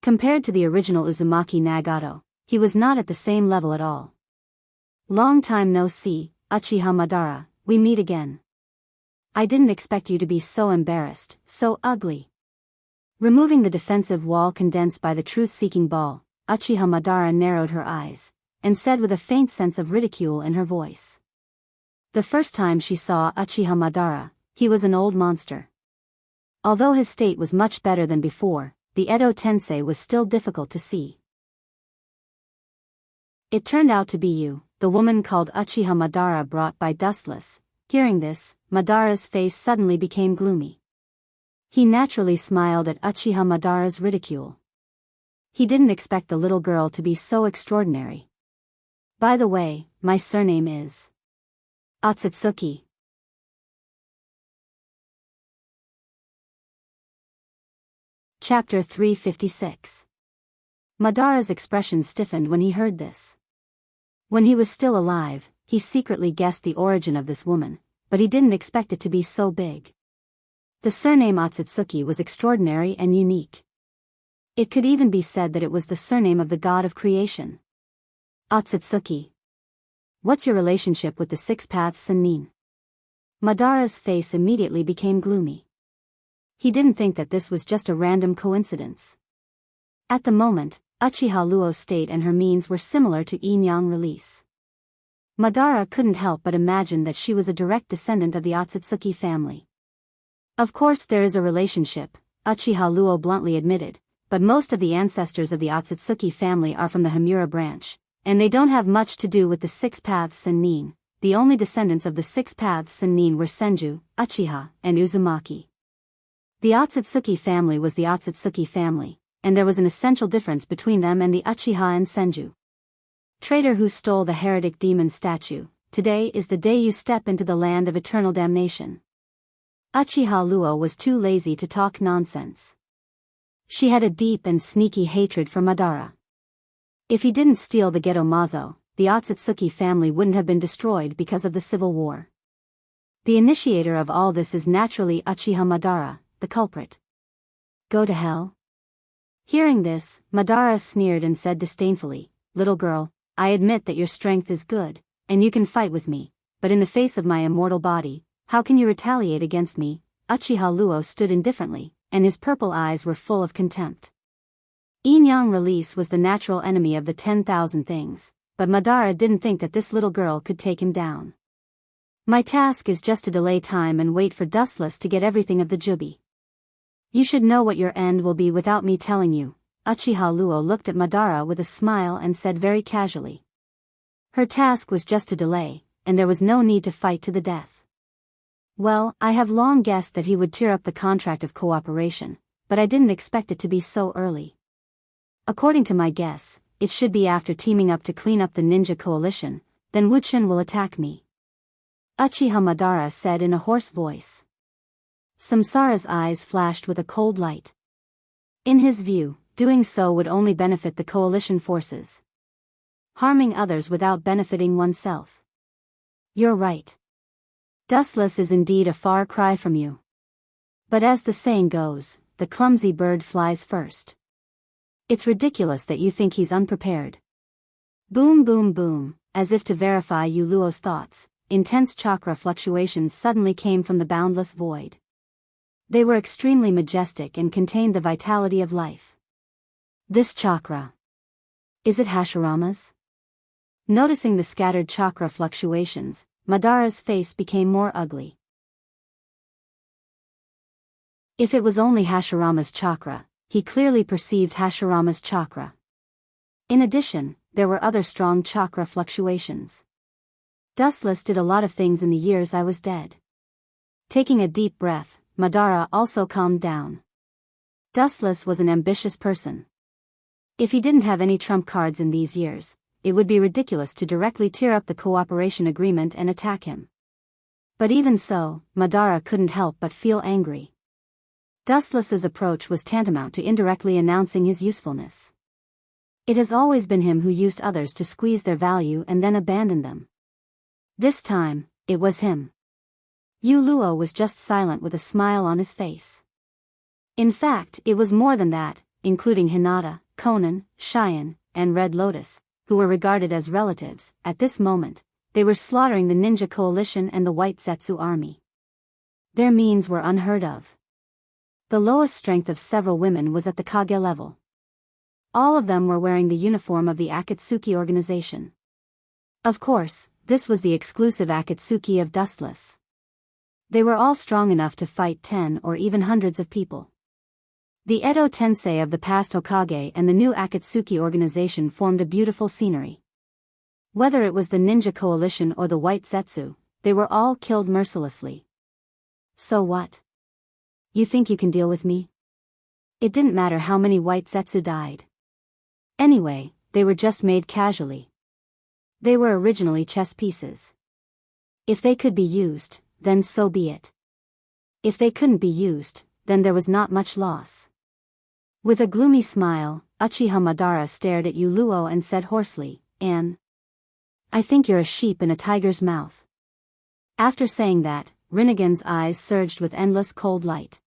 Speaker 1: Compared to the original Uzumaki Nagato, he was not at the same level at all. Long time no see, Uchiha Madara, we meet again. I didn't expect you to be so embarrassed, so ugly. Removing the defensive wall condensed by the truth-seeking ball, Uchiha Madara narrowed her eyes, and said with a faint sense of ridicule in her voice. The first time she saw Uchiha Madara, he was an old monster. Although his state was much better than before, the Edo Tensei was still difficult to see. It turned out to be you, the woman called Uchiha Madara brought by Dustless. Hearing this, Madara's face suddenly became gloomy. He naturally smiled at Uchiha Madara's ridicule. He didn't expect the little girl to be so extraordinary. By the way, my surname is Otsutsuki. Chapter 356. Madara's expression stiffened when he heard this. When he was still alive, he secretly guessed the origin of this woman, but he didn't expect it to be so big. The surname Otsutsuki was extraordinary and unique. It could even be said that it was the surname of the god of creation. Otsutsuki. What's your relationship with the Six Paths Sennin? Madara's face immediately became gloomy. He didn't think that this was just a random coincidence. At the moment, Uchiha Luo's state and her means were similar to yin-yang release. Madara couldn't help but imagine that she was a direct descendant of the Otsutsuki family. Of course there is a relationship, Uchiha Luo bluntly admitted, but most of the ancestors of the Otsutsuki family are from the Hamura branch, and they don't have much to do with the Six Paths Sennin. The only descendants of the Six Paths Sennin were Senju, Uchiha, and Uzumaki. The Otsutsuki family was the Otsutsuki family, and there was an essential difference between them and the Uchiha and Senju. Traitor who stole the heretic demon statue, today is the day you step into the land of eternal damnation. Uchiha Luo was too lazy to talk nonsense. She had a deep and sneaky hatred for Madara. If he didn't steal the Geto Mazo, the Otsutsuki family wouldn't have been destroyed because of the civil war. The initiator of all this is naturally Uchiha Madara, the culprit. Go to hell? Hearing this, Madara sneered and said disdainfully, "Little girl, I admit that your strength is good, and you can fight with me, but in the face of my immortal body, how can you retaliate against me?" Uchiha Luo stood indifferently, and his purple eyes were full of contempt. Yin-yang release was the natural enemy of the 10,000 things, but Madara didn't think that this little girl could take him down. My task is just to delay time and wait for Dustless to get everything of the Jubi. You should know what your end will be without me telling you. Uchiha Luo looked at Madara with a smile and said very casually. Her task was just to delay, and there was no need to fight to the death. Well, I have long guessed that he would tear up the contract of cooperation, but I didn't expect it to be so early. According to my guess, it should be after teaming up to clean up the ninja coalition, then Wuchen will attack me. Uchiha Madara said in a hoarse voice. Samsara's eyes flashed with a cold light. In his view, doing so would only benefit the coalition forces. Harming others without benefiting oneself. You're right. Dustless is indeed a far cry from you. But as the saying goes, the clumsy bird flies first. It's ridiculous that you think he's unprepared. Boom boom boom, as if to verify Yu Luo's thoughts, intense chakra fluctuations suddenly came from the boundless void. They were extremely majestic and contained the vitality of life. This chakra. Is it Hashirama's? Noticing the scattered chakra fluctuations, Madara's face became more ugly. If it was only Hashirama's chakra, he clearly perceived Hashirama's chakra. In addition, there were other strong chakra fluctuations. Dustless did a lot of things in the years I was dead. Taking a deep breath, Madara also calmed down. Dustless was an ambitious person. If he didn't have any trump cards in these years, it would be ridiculous to directly tear up the cooperation agreement and attack him. But even so, Madara couldn't help but feel angry. Dustless's approach was tantamount to indirectly announcing his usefulness. It has always been him who used others to squeeze their value and then abandon them. This time, it was him. Yu Luo was just silent with a smile on his face. In fact, it was more than that, including Hinata, Conan, Cheyenne, and Red Lotus, who were regarded as relatives. At this moment, they were slaughtering the ninja coalition and the White Zetsu army. Their means were unheard of. The lowest strength of several women was at the Kage level. All of them were wearing the uniform of the Akatsuki organization. Of course, this was the exclusive Akatsuki of Dustless. They were all strong enough to fight 10 or even hundreds of people. The Edo Tensei of the past Hokage and the new Akatsuki organization formed a beautiful scenery. Whether it was the ninja coalition or the White Zetsu, they were all killed mercilessly. So what? You think you can deal with me? It didn't matter how many White Zetsu died. Anyway, they were just made casually. They were originally chess pieces. If they could be used, then so be it. If they couldn't be used, then there was not much loss. With a gloomy smile, Uchiha Madara stared at Yu Luo and said hoarsely, "Anne, I think you're a sheep in a tiger's mouth." After saying that, Rinnegan's eyes surged with endless cold light.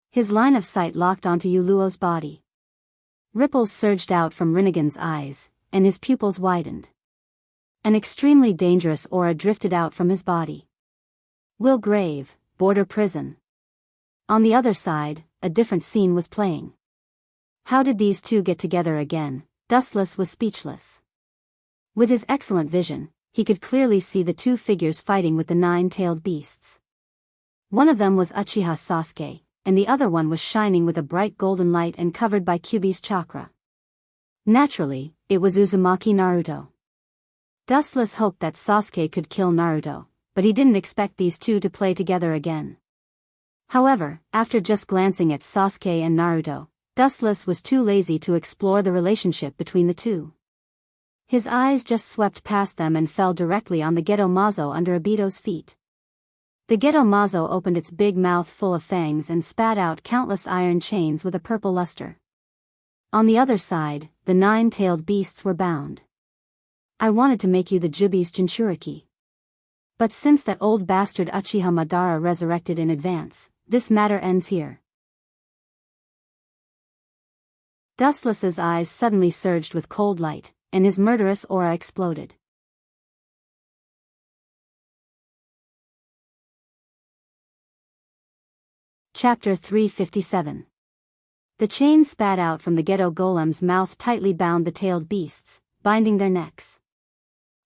Speaker 1: His line of sight locked onto Yu Luo's body. Ripples surged out from Rinnegan's eyes, and his pupils widened. An extremely dangerous aura drifted out from his body. Will Grave, border prison. On the other side, a different scene was playing. How did these two get together again? Dustless was speechless. With his excellent vision, he could clearly see the two figures fighting with the nine-tailed beasts. One of them was Uchiha Sasuke, and the other one was shining with a bright golden light and covered by Kyuubi's chakra. Naturally, it was Uzumaki Naruto. Dustless hoped that Sasuke could kill Naruto, but he didn't expect these two to play together again. However, after just glancing at Sasuke and Naruto, Dustless was too lazy to explore the relationship between the two. His eyes just swept past them and fell directly on the Geto Mazo under Obito's feet. The Geto Mazo opened its big mouth full of fangs and spat out countless iron chains with a purple luster. On the other side, the nine-tailed beasts were bound. I wanted to make you the Jubi's Jinchuriki. But since that old bastard Uchiha Madara resurrected in advance, this matter ends here. Dustless's eyes suddenly surged with cold light, and his murderous aura exploded. Chapter 357. The chain spat out from the Geto Golem's mouth tightly bound the tailed beasts, binding their necks.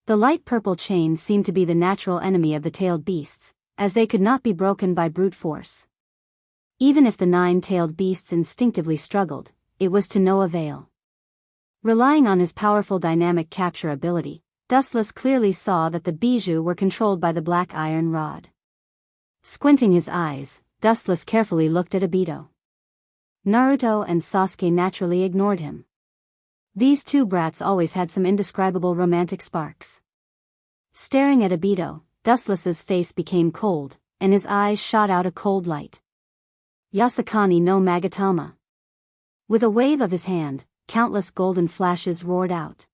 Speaker 1: The light purple chain seemed to be the natural enemy of the tailed beasts, as they could not be broken by brute force. Even if the nine-tailed beasts instinctively struggled, it was to no avail. Relying on his powerful dynamic capture ability, Dustless clearly saw that the bijou were controlled by the black iron rod. Squinting his eyes, Dustless carefully looked at Obito. Naruto and Sasuke naturally ignored him. These two brats always had some indescribable romantic sparks. Staring at Obito, Dustless's face became cold, and his eyes shot out a cold light. Yasakani no Magatama. With a wave of his hand, countless golden flashes roared out.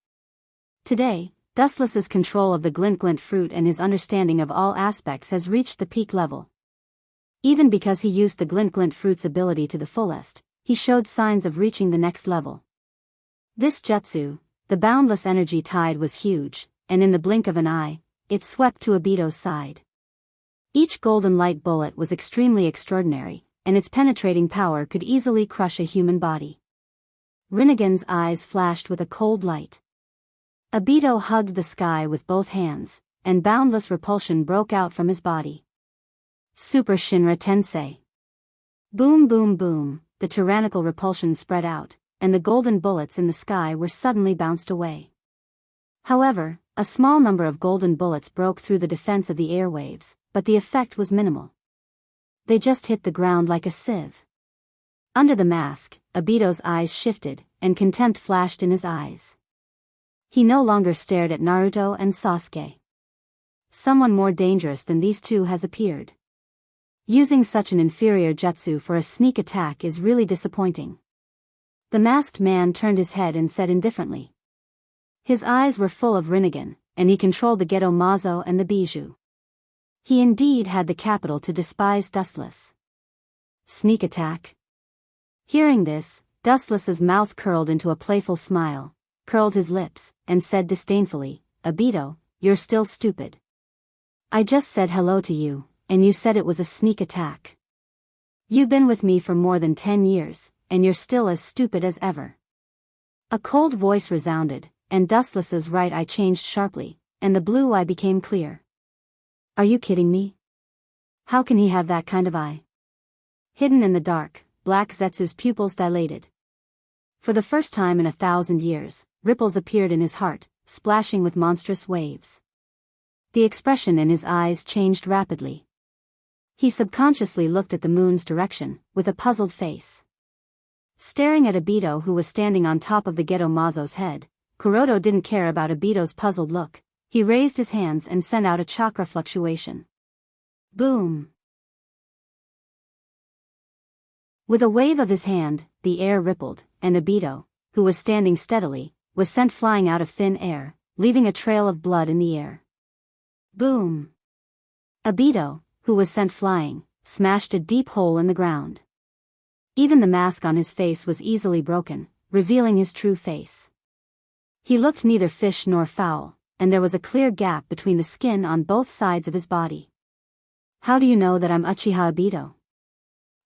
Speaker 1: Today, Dustless's control of the glint fruit and his understanding of all aspects has reached the peak level. Even because he used the glint fruit's ability to the fullest, he showed signs of reaching the next level. This jutsu, the boundless energy tide, was huge, and in the blink of an eye, it swept to Obito's side. Each golden light bullet was extremely extraordinary, and its penetrating power could easily crush a human body. Rinnegan's eyes flashed with a cold light. Obito hugged the sky with both hands, and boundless repulsion broke out from his body. Super Shinra Tensei. Boom boom boom, the tyrannical repulsion spread out, and the golden bullets in the sky were suddenly bounced away. However, A small number of golden bullets broke through the defense of the airwaves, but the effect was minimal. They just hit the ground like a sieve. Under the mask, Obito's eyes shifted, and contempt flashed in his eyes. He no longer stared at Naruto and Sasuke. Someone more dangerous than these two has appeared. Using such an inferior jutsu for a sneak attack is really disappointing. The masked man turned his head and said indifferently. His eyes were full of Rinnegan, and he controlled the Geto Mazo and the Bijou. He indeed had the capital to despise Dustless. Sneak attack? Hearing this, Dustless's mouth curled into a playful smile, curled his lips, and said disdainfully, Obito, you're still stupid. I just said hello to you, and you said it was a sneak attack. You've been with me for more than 10 years, and you're still as stupid as ever. A cold voice resounded, and Dustless's right eye changed sharply, and the blue eye became clear. Are you kidding me? How can he have that kind of eye? Hidden in the dark, Black Zetsu's pupils dilated. For the first time in 1,000 years, ripples appeared in his heart, splashing with monstrous waves. The expression in his eyes changed rapidly. He subconsciously looked at the moon's direction, with a puzzled face. Staring at Obito, who was standing on top of the Geto Mazo's head, Kuroto didn't care about Obito's puzzled look. He raised his hands and sent out a chakra fluctuation. Boom! With a wave of his hand, the air rippled, and Obito, who was standing steadily, was sent flying out of thin air, leaving a trail of blood in the air. Boom! Obito, who was sent flying, smashed a deep hole in the ground. Even the mask on his face was easily broken, revealing his true face. He looked neither fish nor fowl, and there was a clear gap between the skin on both sides of his body. How do you know that I'm Uchiha Obito?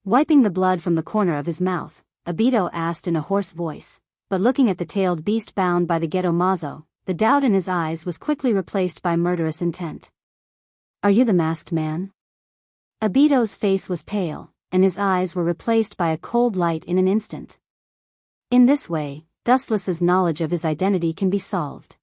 Speaker 1: Wiping the blood from the corner of his mouth, Obito asked in a hoarse voice, but looking at the tailed beast bound by the Geto Mazo, the doubt in his eyes was quickly replaced by murderous intent. Are you the masked man? Obito's face was pale, and his eyes were replaced by a cold light in an instant. In this way, Dustless's knowledge of his identity can be solved.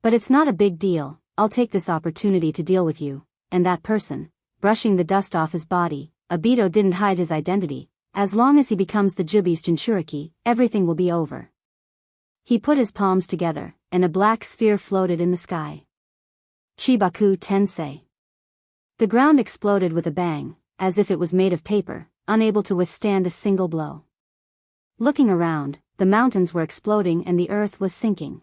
Speaker 1: But it's not a big deal, I'll take this opportunity to deal with you, and that person. Brushing the dust off his body, Obito didn't hide his identity. As long as he becomes the Jubi's Jinchuriki, everything will be over. He put his palms together, and a black sphere floated in the sky. Chibaku Tensei. The ground exploded with a bang, as if it was made of paper, unable to withstand a single blow. Looking around, the mountains were exploding and the earth was sinking.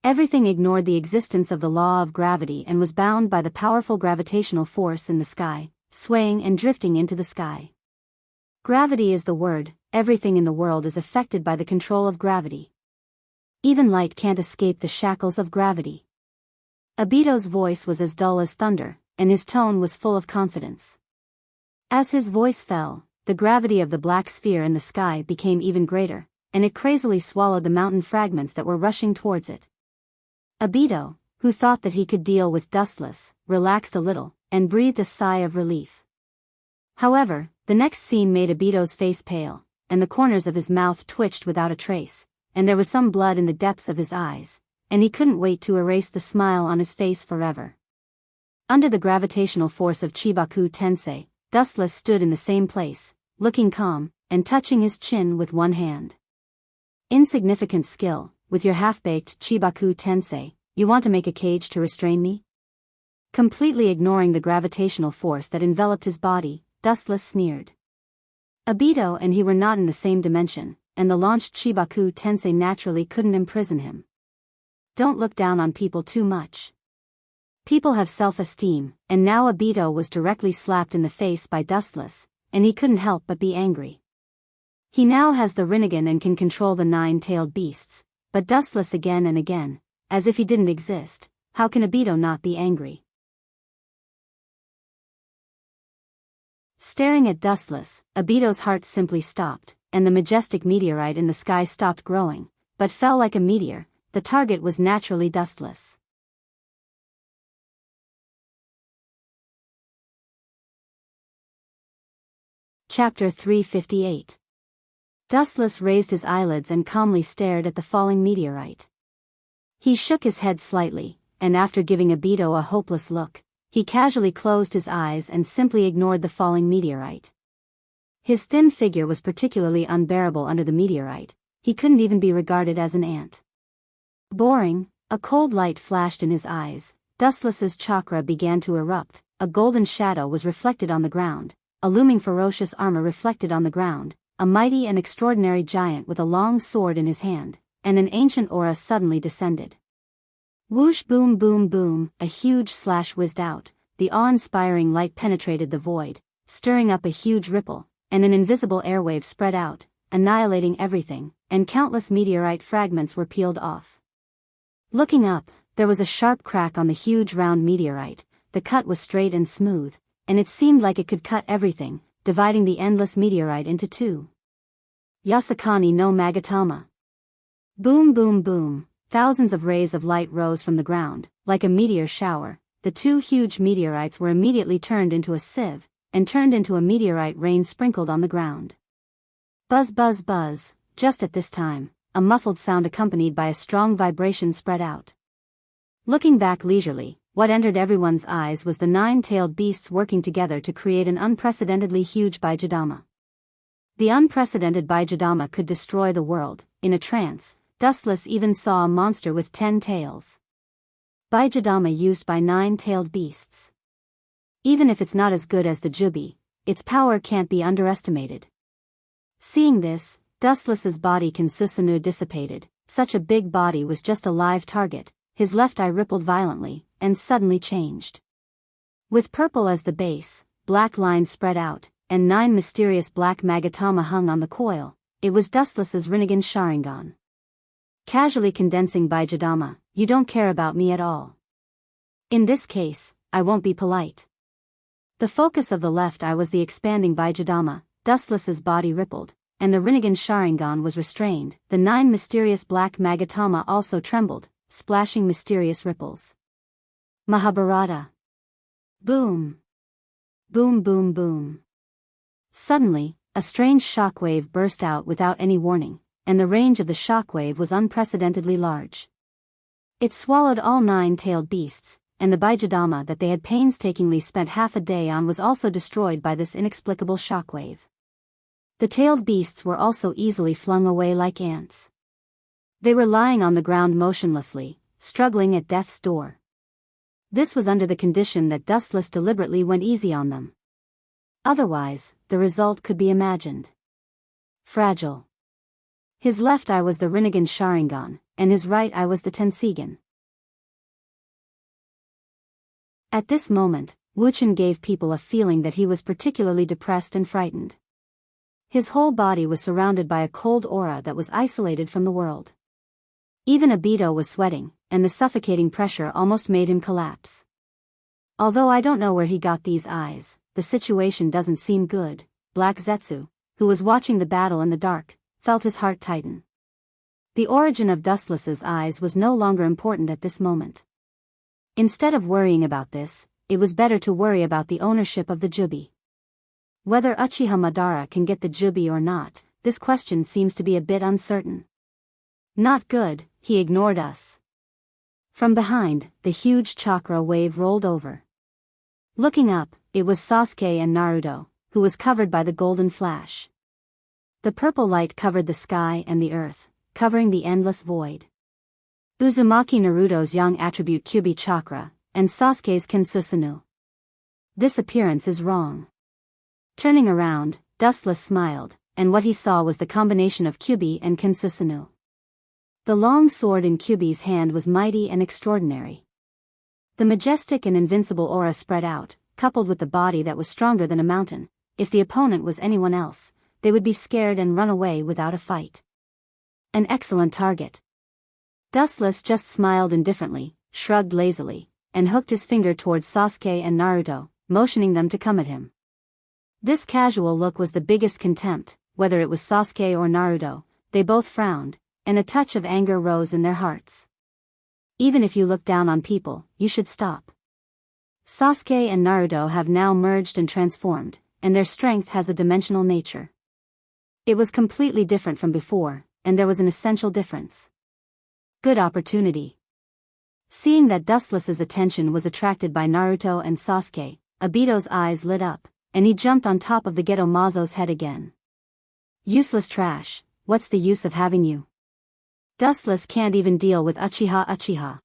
Speaker 1: Everything ignored the existence of the law of gravity and was bound by the powerful gravitational force in the sky, swaying and drifting into the sky. Gravity is the word, everything in the world is affected by the control of gravity. Even light can't escape the shackles of gravity. Obito's voice was as dull as thunder, and his tone was full of confidence. As his voice fell, the gravity of the black sphere in the sky became even greater, and it crazily swallowed the mountain fragments that were rushing towards it. Obito, who thought that he could deal with Dustless, relaxed a little, and breathed a sigh of relief. However, the next scene made Obito's face pale, and the corners of his mouth twitched without a trace, and there was some blood in the depths of his eyes, and he couldn't wait to erase the smile on his face forever. Under the gravitational force of Chibaku Tensei, Dustless stood in the same place, looking calm, and touching his chin with one hand. Insignificant skill, with your half-baked Chibaku Tensei, you want to make a cage to restrain me? Completely ignoring the gravitational force that enveloped his body, Dustless sneered. Obito and he were not in the same dimension, and the launched Chibaku Tensei naturally couldn't imprison him. Don't look down on people too much. People have self-esteem, and now Obito was directly slapped in the face by Dustless, and he couldn't help but be angry. He now has the Rinnegan and can control the 9-tailed beasts, but Dustless again and again, as if he didn't exist. How can Obito not be angry? Staring at Dustless, Obito's heart simply stopped, and the majestic meteorite in the sky stopped growing, but fell like a meteor. The target was naturally Dustless. Chapter 358. Dustless raised his eyelids and calmly stared at the falling meteorite. He shook his head slightly, and after giving Obito a hopeless look, he casually closed his eyes and simply ignored the falling meteorite. His thin figure was particularly unbearable under the meteorite. He couldn't even be regarded as an ant. Boring, a cold light flashed in his eyes. Dustless's chakra began to erupt, a golden shadow was reflected on the ground, a looming ferocious armor reflected on the ground, a mighty and extraordinary giant with a long sword in his hand, and an ancient aura suddenly descended. Whoosh boom boom boom, a huge slash whizzed out, the awe-inspiring light penetrated the void, stirring up a huge ripple, and an invisible airwave spread out, annihilating everything, and countless meteorite fragments were peeled off. Looking up, there was a sharp crack on the huge round meteorite. The cut was straight and smooth, and it seemed like it could cut everything, dividing the endless meteorite into two. Yasakani no Magatama. Boom boom boom, thousands of rays of light rose from the ground, like a meteor shower. The two huge meteorites were immediately turned into a sieve, and turned into a meteorite rain sprinkled on the ground. Buzz buzz buzz, just at this time, a muffled sound accompanied by a strong vibration spread out. Looking back leisurely, what entered everyone's eyes was the 9-tailed beasts working together to create an unprecedentedly huge Baijidama. The unprecedented Baijidama could destroy the world. In a trance, Dustless even saw a monster with 10 tails. Baijidama used by 9-tailed beasts. Even if it's not as good as the Jubi, its power can't be underestimated. Seeing this, Dustless's body Kansusunu dissipated. Such a big body was just a live target. His left eye rippled violently, and suddenly changed. With purple as the base, black lines spread out, and 9 mysterious black Magatama hung on the coil. It was Dustless's Rinnegan Sharingan. Casually condensing Baijidama, you don't care about me at all. In this case, I won't be polite. The focus of the left eye was the expanding Baijidama. Dustless's body rippled, and the Rinnegan Sharingan was restrained. The 9 mysterious black Magatama also trembled, splashing mysterious ripples. Mahabharata. Boom. Boom boom boom. Suddenly, a strange shockwave burst out without any warning, and the range of the shockwave was unprecedentedly large. It swallowed all 9-tailed beasts, and the Baijidama that they had painstakingly spent half a day on was also destroyed by this inexplicable shockwave. The tailed beasts were also easily flung away like ants. They were lying on the ground motionlessly, struggling at death's door. This was under the condition that Dustless deliberately went easy on them. Otherwise, the result could be imagined. Fragile. His left eye was the Rinnegan Sharingan, and his right eye was the Tensigan. At this moment, Wuchen gave people a feeling that he was particularly depressed and frightened. His whole body was surrounded by a cold aura that was isolated from the world. Even Obito was sweating, and the suffocating pressure almost made him collapse. Although I don't know where he got these eyes, the situation doesn't seem good. Black Zetsu, who was watching the battle in the dark, felt his heart tighten. The origin of Dustless's eyes was no longer important at this moment. Instead of worrying about this, it was better to worry about the ownership of the Jubi. Whether Uchiha Madara can get the Jubi or not, this question seems to be a bit uncertain. Not good, he ignored us. From behind, the huge chakra wave rolled over. Looking up, it was Sasuke and Naruto, who was covered by the golden flash. The purple light covered the sky and the earth, covering the endless void. Uzumaki Naruto's young attribute Kyubi chakra, and Sasuke's Kensusunu. This appearance is wrong. Turning around, Dustless smiled, and what he saw was the combination of Kyubi and Kensusunu. The long sword in Kyubi's hand was mighty and extraordinary. The majestic and invincible aura spread out, coupled with the body that was stronger than a mountain. If the opponent was anyone else, they would be scared and run away without a fight. An excellent target. Dustless just smiled indifferently, shrugged lazily, and hooked his finger towards Sasuke and Naruto, motioning them to come at him. This casual look was the biggest contempt. Whether it was Sasuke or Naruto, they both frowned, and a touch of anger rose in their hearts. Even if you look down on people, you should stop. Sasuke and Naruto have now merged and transformed, and their strength has a dimensional nature. It was completely different from before, and there was an essential difference. Good opportunity. Seeing that Dustless's attention was attracted by Naruto and Sasuke, Obito's eyes lit up, and he jumped on top of the Geto Mazo's head again. Useless trash, what's the use of having you? Dustless can't even deal with Uchiha.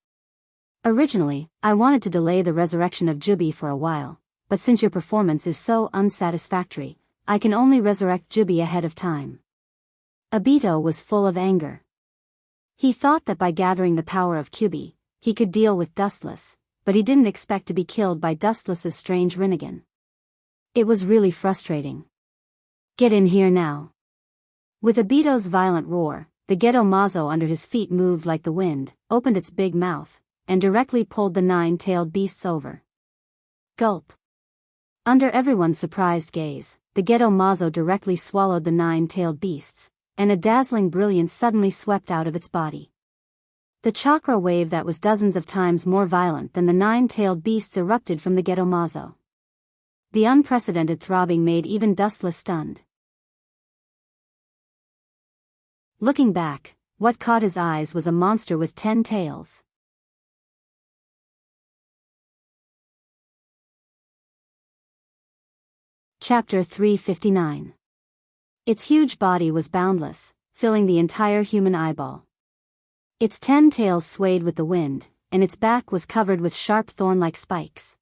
Speaker 1: Originally, I wanted to delay the resurrection of Jubi for a while, but since your performance is so unsatisfactory, I can only resurrect Jubi ahead of time. Obito was full of anger. He thought that by gathering the power of Kyuubi, he could deal with Dustless, but he didn't expect to be killed by Dustless's strange Rinnegan. It was really frustrating. Get in here now. With Obito's violent roar, the Geto Mazo under his feet moved like the wind, opened its big mouth, and directly pulled the 9-tailed beasts over. Gulp. Under everyone's surprised gaze, the Geto Mazo directly swallowed the 9-tailed beasts, and a dazzling brilliance suddenly swept out of its body. The chakra wave that was dozens of times more violent than the 9-tailed beasts erupted from the Geto Mazo. The unprecedented throbbing made even Dustless stunned. Looking back, what caught his eyes was a monster with 10 tails. Chapter 359. Its huge body was boundless, filling the entire human eyeball. Its 10 tails swayed with the wind, and its back was covered with sharp thorn-like spikes.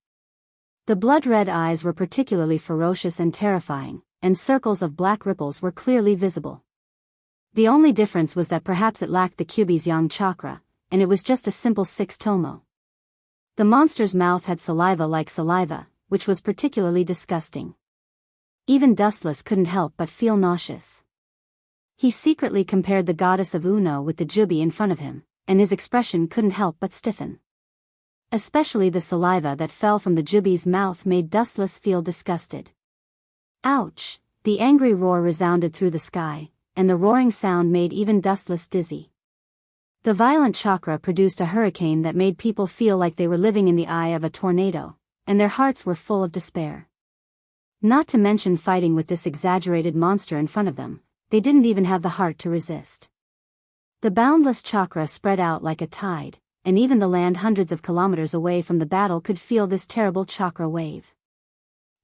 Speaker 1: The blood-red eyes were particularly ferocious and terrifying, and circles of black ripples were clearly visible. The only difference was that perhaps it lacked the Kyuubi's yang chakra, and it was just a simple 6 tomo. The monster's mouth had saliva like saliva, which was particularly disgusting. Even Dustless couldn't help but feel nauseous. He secretly compared the goddess of Uno with the Jubi in front of him, and his expression couldn't help but stiffen. Especially the saliva that fell from the Jubi's mouth made Dustless feel disgusted. Ouch! The angry roar resounded through the sky, and the roaring sound made even Dustless dizzy. The violent chakra produced a hurricane that made people feel like they were living in the eye of a tornado, and their hearts were full of despair. Not to mention fighting with this exaggerated monster in front of them, they didn't even have the heart to resist. The boundless chakra spread out like a tide, and even the land hundreds of kilometers away from the battle could feel this terrible chakra wave.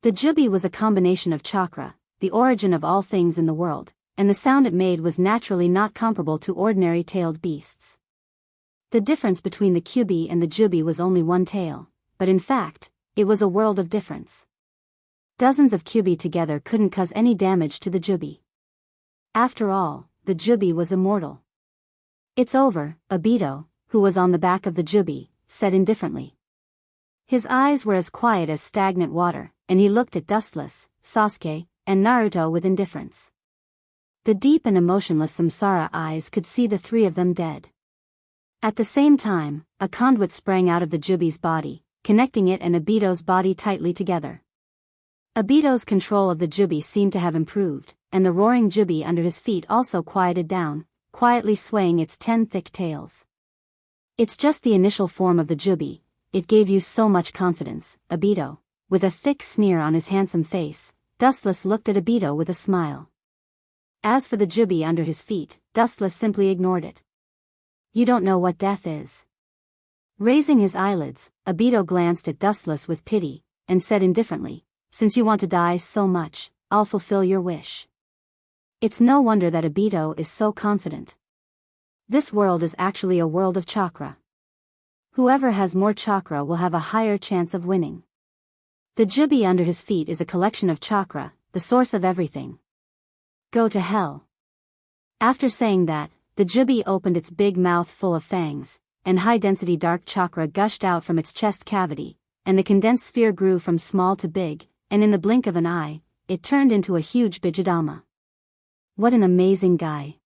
Speaker 1: The Jubi was a combination of chakra, the origin of all things in the world, and the sound it made was naturally not comparable to ordinary tailed beasts. The difference between the Kyuubi and the Jubi was only 1 tail, but in fact, it was a world of difference. Dozens of Kyuubi together couldn't cause any damage to the Jubi. After all, the Jubi was immortal. It's over, Obito, who was on the back of the Jubi, said indifferently. His eyes were as quiet as stagnant water, and he looked at Dustless, Sasuke, and Naruto with indifference. The deep and emotionless Samsara eyes could see the 3 of them dead. At the same time, a conduit sprang out of the Jubi's body, connecting it and Obito's body tightly together. Obito's control of the Jubi seemed to have improved, and the roaring Jubi under his feet also quieted down, quietly swaying its 10 thick tails. It's just the initial form of the Jubi, it gave you so much confidence, Obito. With a thick sneer on his handsome face, Dustless looked at Obito with a smile. As for the Jubi under his feet, Dustless simply ignored it. You don't know what death is. Raising his eyelids, Obito glanced at Dustless with pity, and said indifferently, since you want to die so much, I'll fulfill your wish. It's no wonder that Obito is so confident. This world is actually a world of chakra. Whoever has more chakra will have a higher chance of winning. The Jubi under his feet is a collection of chakra, the source of everything. Go to hell. After saying that, the Jubi opened its big mouth full of fangs, and high-density dark chakra gushed out from its chest cavity, and the condensed sphere grew from small to big, and in the blink of an eye, it turned into a huge Bijidama. What an amazing guy.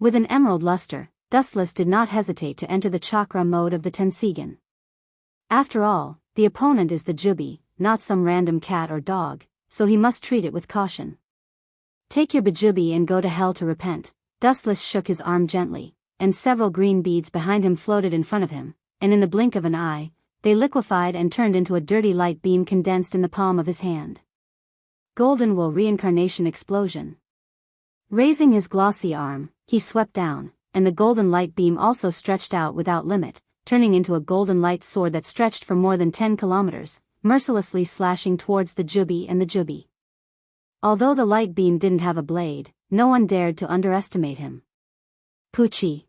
Speaker 1: With an emerald luster, Dustless did not hesitate to enter the chakra mode of the Tensigen. After all, the opponent is the Jubi, not some random cat or dog, so he must treat it with caution. Take your Bijubi and go to hell to repent. Dustless shook his arm gently, and several green beads behind him floated in front of him, and in the blink of an eye, they liquefied and turned into a dirty light beam condensed in the palm of his hand. Golden Will Reincarnation Explosion. Raising his glossy arm, he swept down, and the golden light beam also stretched out without limit, turning into a golden light sword that stretched for more than 10 kilometers, mercilessly slashing towards the Jubi and the Jubi. Although the light beam didn't have a blade, no one dared to underestimate him. Poochie.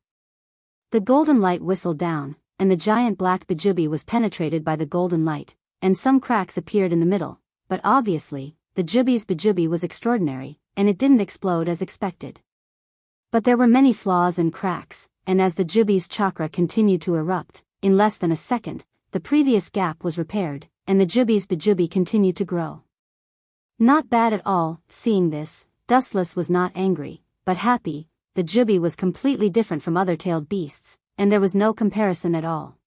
Speaker 1: The golden light whistled down, and the giant black Bijubi was penetrated by the golden light, and some cracks appeared in the middle, but obviously, the Jubi's Bijubi was extraordinary, and it didn't explode as expected. But there were many flaws and cracks, and as the Jubi's chakra continued to erupt, in less than a second, the previous gap was repaired, and the Jubi's Bijubi continued to grow. Not bad at all. Seeing this, Dustless was not angry, but happy. The Jubi was completely different from other tailed beasts, and there was no comparison at all.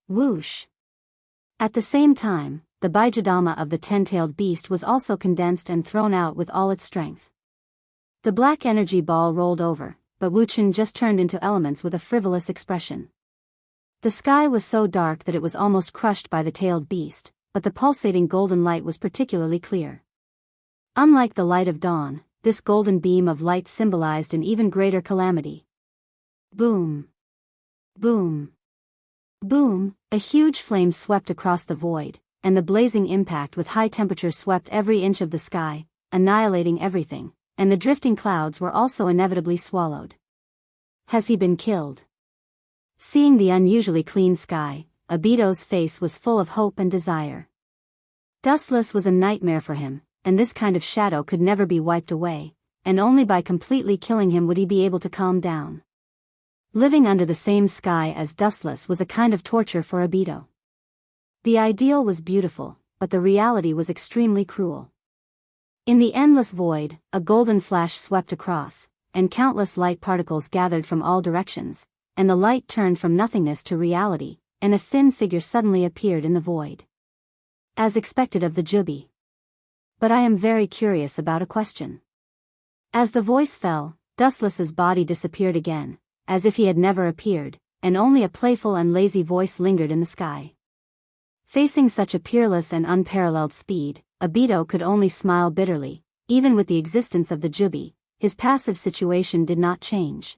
Speaker 1: Whoosh! At the same time, the Bijadama of the 10-tailed beast was also condensed and thrown out with all its strength. The black energy ball rolled over, but Wuchen just turned into elements with a frivolous expression. The sky was so dark that it was almost crushed by the tailed beast, but the pulsating golden light was particularly clear. Unlike the light of dawn, this golden beam of light symbolized an even greater calamity. Boom! Boom! Boom! A huge flame swept across the void, and the blazing impact with high temperature swept every inch of the sky, annihilating everything, and the drifting clouds were also inevitably swallowed. Has he been killed? Seeing the unusually clean sky, Abito's face was full of hope and desire. Dustless was a nightmare for him, and this kind of shadow could never be wiped away, and only by completely killing him would he be able to calm down. Living under the same sky as Dustless was a kind of torture for Abito. The ideal was beautiful, but the reality was extremely cruel. In the endless void, a golden flash swept across, and countless light particles gathered from all directions, and the light turned from nothingness to reality, and a thin figure suddenly appeared in the void. As expected of the Jubi. But I am very curious about a question. As the voice fell, Dustless's body disappeared again, as if he had never appeared, and only a playful and lazy voice lingered in the sky. Facing such a peerless and unparalleled speed, Abito could only smile bitterly. Even with the existence of the Jubi, his passive situation did not change.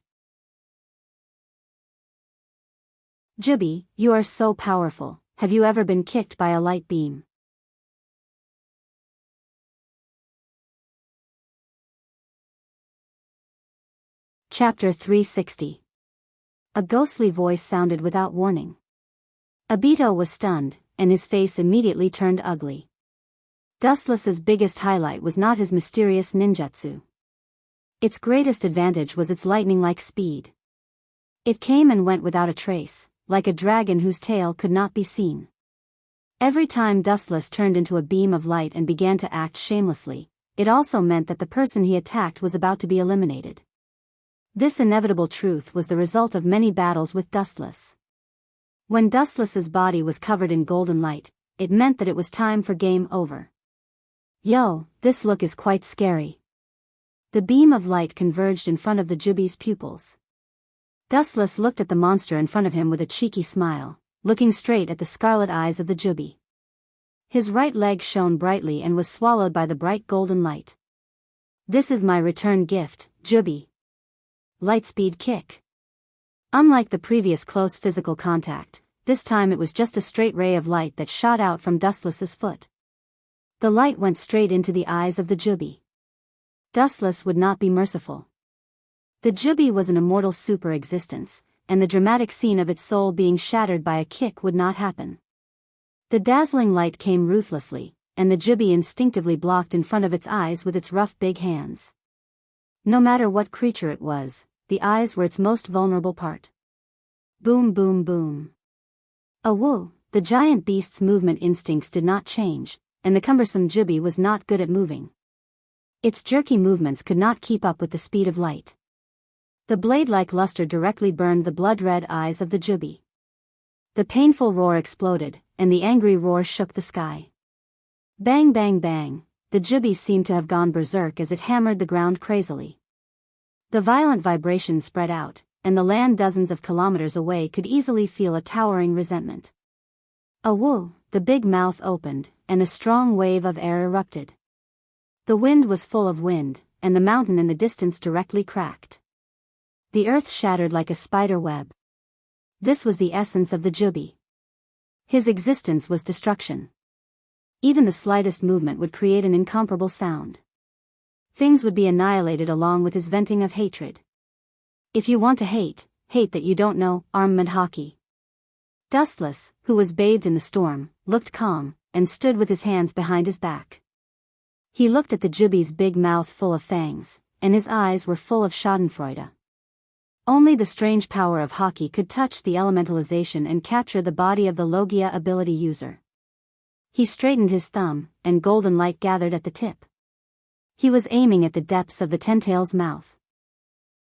Speaker 1: Jubi, you are so powerful. Have you ever been kicked by a light beam? Chapter 360. A ghostly voice sounded without warning. Abito was stunned, and his face immediately turned ugly. Dustless's biggest highlight was not his mysterious ninjutsu. Its greatest advantage was its lightning-like speed. It came and went without a trace, like a dragon whose tail could not be seen. Every time Dustless turned into a beam of light and began to act shamelessly, it also meant that the person he attacked was about to be eliminated. This inevitable truth was the result of many battles with Dustless. When Dustless's body was covered in golden light, it meant that it was time for game over. Yo, this look is quite scary. The beam of light converged in front of the Jubi's pupils. Dustless looked at the monster in front of him with a cheeky smile, looking straight at the scarlet eyes of the Jubi. His right leg shone brightly and was swallowed by the bright golden light. This is my return gift, Jubi. Lightspeed kick. Unlike the previous close physical contact, this time it was just a straight ray of light that shot out from Dustless's foot. The light went straight into the eyes of the Jubi. Dustless would not be merciful. The Jubi was an immortal super existence, and the dramatic scene of its soul being shattered by a kick would not happen. The dazzling light came ruthlessly, and the Jubi instinctively blocked in front of its eyes with its rough big hands. No matter what creature it was, the eyes were its most vulnerable part. Boom boom boom. Woo! The giant beast's movement instincts did not change, and the cumbersome Jubi was not good at moving. Its jerky movements could not keep up with the speed of light. The blade-like luster directly burned the blood-red eyes of the Jubi. The painful roar exploded, and the angry roar shook the sky. Bang bang bang, the Jubi seemed to have gone berserk as it hammered the ground crazily. The violent vibration spread out, and the land dozens of kilometers away could easily feel a towering resentment. Woo! The big mouth opened, and a strong wave of air erupted. The wind was full of wind, and the mountain in the distance directly cracked. The earth shattered like a spider web. This was the essence of the Jubi. His existence was destruction. Even the slightest movement would create an incomparable sound. Things would be annihilated along with his venting of hatred. If you want to hate, hate that you don't know, armament hockey. Dustless, who was bathed in the storm, looked calm, and stood with his hands behind his back. He looked at the Jubi's big mouth full of fangs, and his eyes were full of schadenfreude. Only the strange power of hockey could touch the elementalization and capture the body of the Logia ability user. He straightened his thumb, and golden light gathered at the tip. He was aiming at the depths of the Tentail's mouth.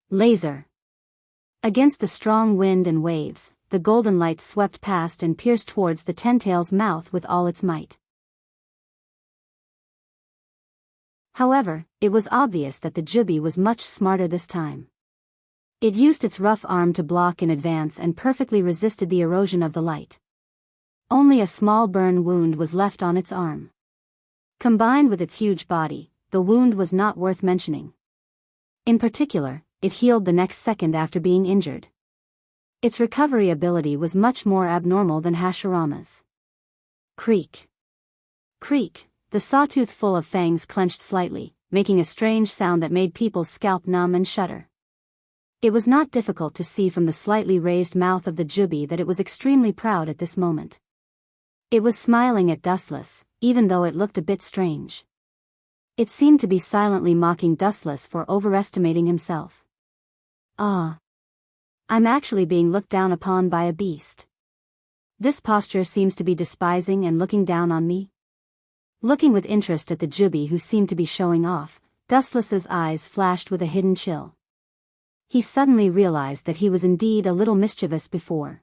Speaker 1: Laser. Against the strong wind and waves, the golden light swept past and pierced towards the Tentail's mouth with all its might. However, it was obvious that the Jubi was much smarter this time. It used its rough arm to block in advance and perfectly resisted the erosion of the light. Only a small burn wound was left on its arm. Combined with its huge body, the wound was not worth mentioning. In particular, it healed the next second after being injured. Its recovery ability was much more abnormal than Hashirama's. Creak. Creak, the sawtooth full of fangs clenched slightly, making a strange sound that made people's scalp numb and shudder. It was not difficult to see from the slightly raised mouth of the Jubi that it was extremely proud at this moment. It was smiling at Dustless, even though it looked a bit strange. It seemed to be silently mocking Dustless for overestimating himself. Ah. I'm actually being looked down upon by a beast. This posture seems to be despising and looking down on me. Looking with interest at the Jubi who seemed to be showing off, Dustless's eyes flashed with a hidden chill. He suddenly realized that he was indeed a little mischievous before.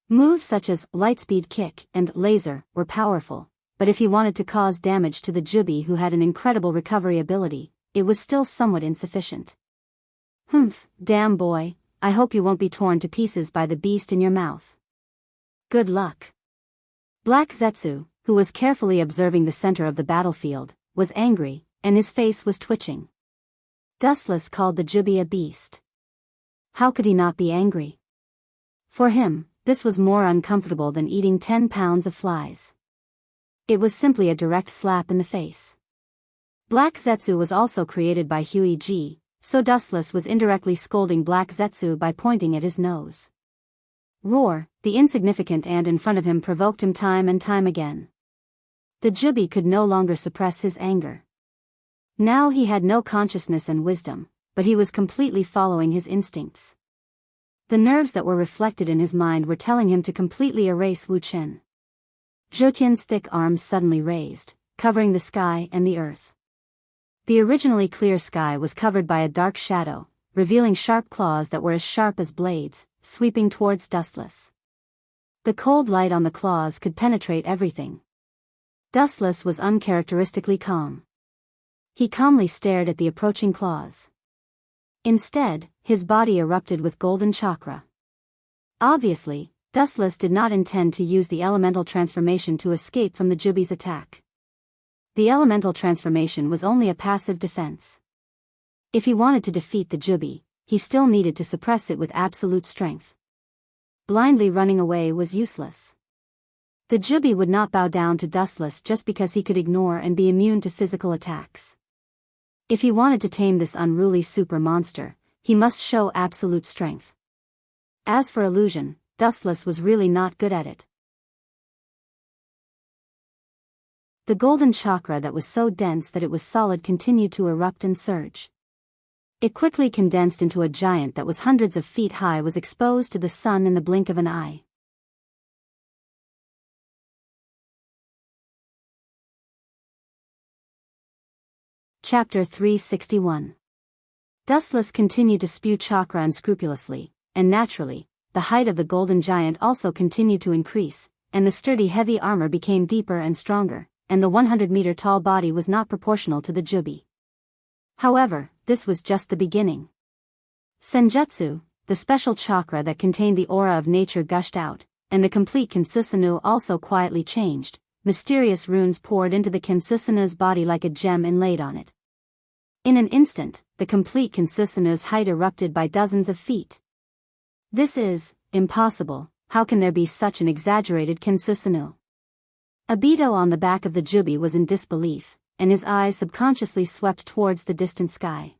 Speaker 1: Moves such as Lightspeed Kick and Laser were powerful, but if he wanted to cause damage to the Jubi who had an incredible recovery ability, it was still somewhat insufficient. Humph, damn boy, I hope you won't be torn to pieces by the beast in your mouth. Good luck. Black Zetsu, who was carefully observing the center of the battlefield, was angry, and his face was twitching. Dustless called the Jubi a beast. How could he not be angry? For him, this was more uncomfortable than eating 10 pounds of flies. It was simply a direct slap in the face. Black Zetsu was also created by Huiji, so Dustless was indirectly scolding Black Zetsu by pointing at his nose. Roar, the insignificant ant in front of him provoked him time and time again. The Jubi could no longer suppress his anger. Now he had no consciousness and wisdom, but he was completely following his instincts. The nerves that were reflected in his mind were telling him to completely erase Wu Chen. Zhoutian's thick arms suddenly raised, covering the sky and the earth. The originally clear sky was covered by a dark shadow, revealing sharp claws that were as sharp as blades, sweeping towards Dustless. The cold light on the claws could penetrate everything. Dustless was uncharacteristically calm. He calmly stared at the approaching claws. Instead, his body erupted with golden chakra. Obviously, Dustless did not intend to use the elemental transformation to escape from the Jubi's attack. The elemental transformation was only a passive defense. If he wanted to defeat the Jubi, he still needed to suppress it with absolute strength. Blindly running away was useless. The Jubi would not bow down to Dustless just because he could ignore and be immune to physical attacks. If he wanted to tame this unruly super monster, he must show absolute strength. As for illusion, Dustless was really not good at it. The golden chakra that was so dense that it was solid continued to erupt and surge. It quickly condensed into a giant that was hundreds of feet high, was exposed to the sun in the blink of an eye. Chapter 361. Dustless continued to spew chakra unscrupulously, and naturally, the height of the golden giant also continued to increase, and the sturdy heavy armor became deeper and stronger, and the 100-meter tall body was not proportional to the Jubi. However, this was just the beginning. Senjutsu, the special chakra that contained the aura of nature, gushed out, and the complete Kensusunu also quietly changed. Mysterious runes poured into the Kensusanu's body like a gem inlaid on it. In an instant, the complete Kensusanu's height erupted by dozens of feet. This is impossible. How can there be such an exaggerated Kensusanu? Obito on the back of the jubi was in disbelief, and his eyes subconsciously swept towards the distant sky.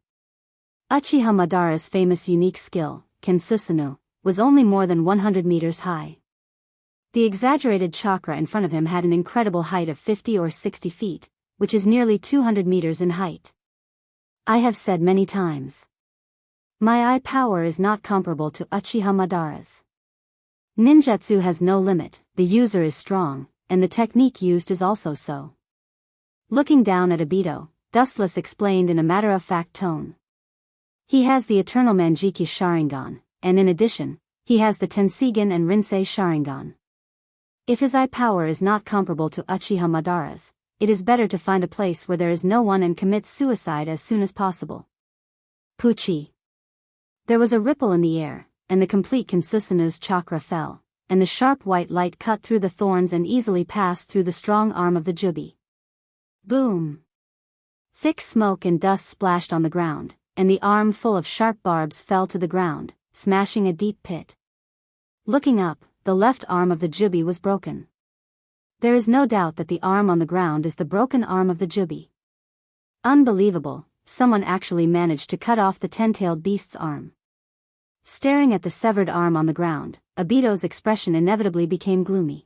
Speaker 1: Uchiha Madara's famous unique skill, Kensusanu, was only more than 100 meters high. The exaggerated chakra in front of him had an incredible height of 50 or 60 feet, which is nearly 200 meters in height. I have said many times, my eye power is not comparable to Uchiha Madara's. Ninjutsu has no limit, the user is strong, and the technique used is also so. Looking down at Obito, Dustless explained in a matter-of-fact tone. He has the eternal Manjiki Sharingan, and in addition, he has the Tensigen and Rinsei Sharingan. If his eye power is not comparable to Uchiha Madara's, it is better to find a place where there is no one and commit suicide as soon as possible. Puchi. There was a ripple in the air, and the complete Kensusanu's chakra fell, and the sharp white light cut through the thorns and easily passed through the strong arm of the jubi. Boom! Thick smoke and dust splashed on the ground, and the arm full of sharp barbs fell to the ground, smashing a deep pit. Looking up, the left arm of the jubi was broken. There is no doubt that the arm on the ground is the broken arm of the jubi. Unbelievable, someone actually managed to cut off the 10-tailed beast's arm. Staring at the severed arm on the ground, Obito's expression inevitably became gloomy.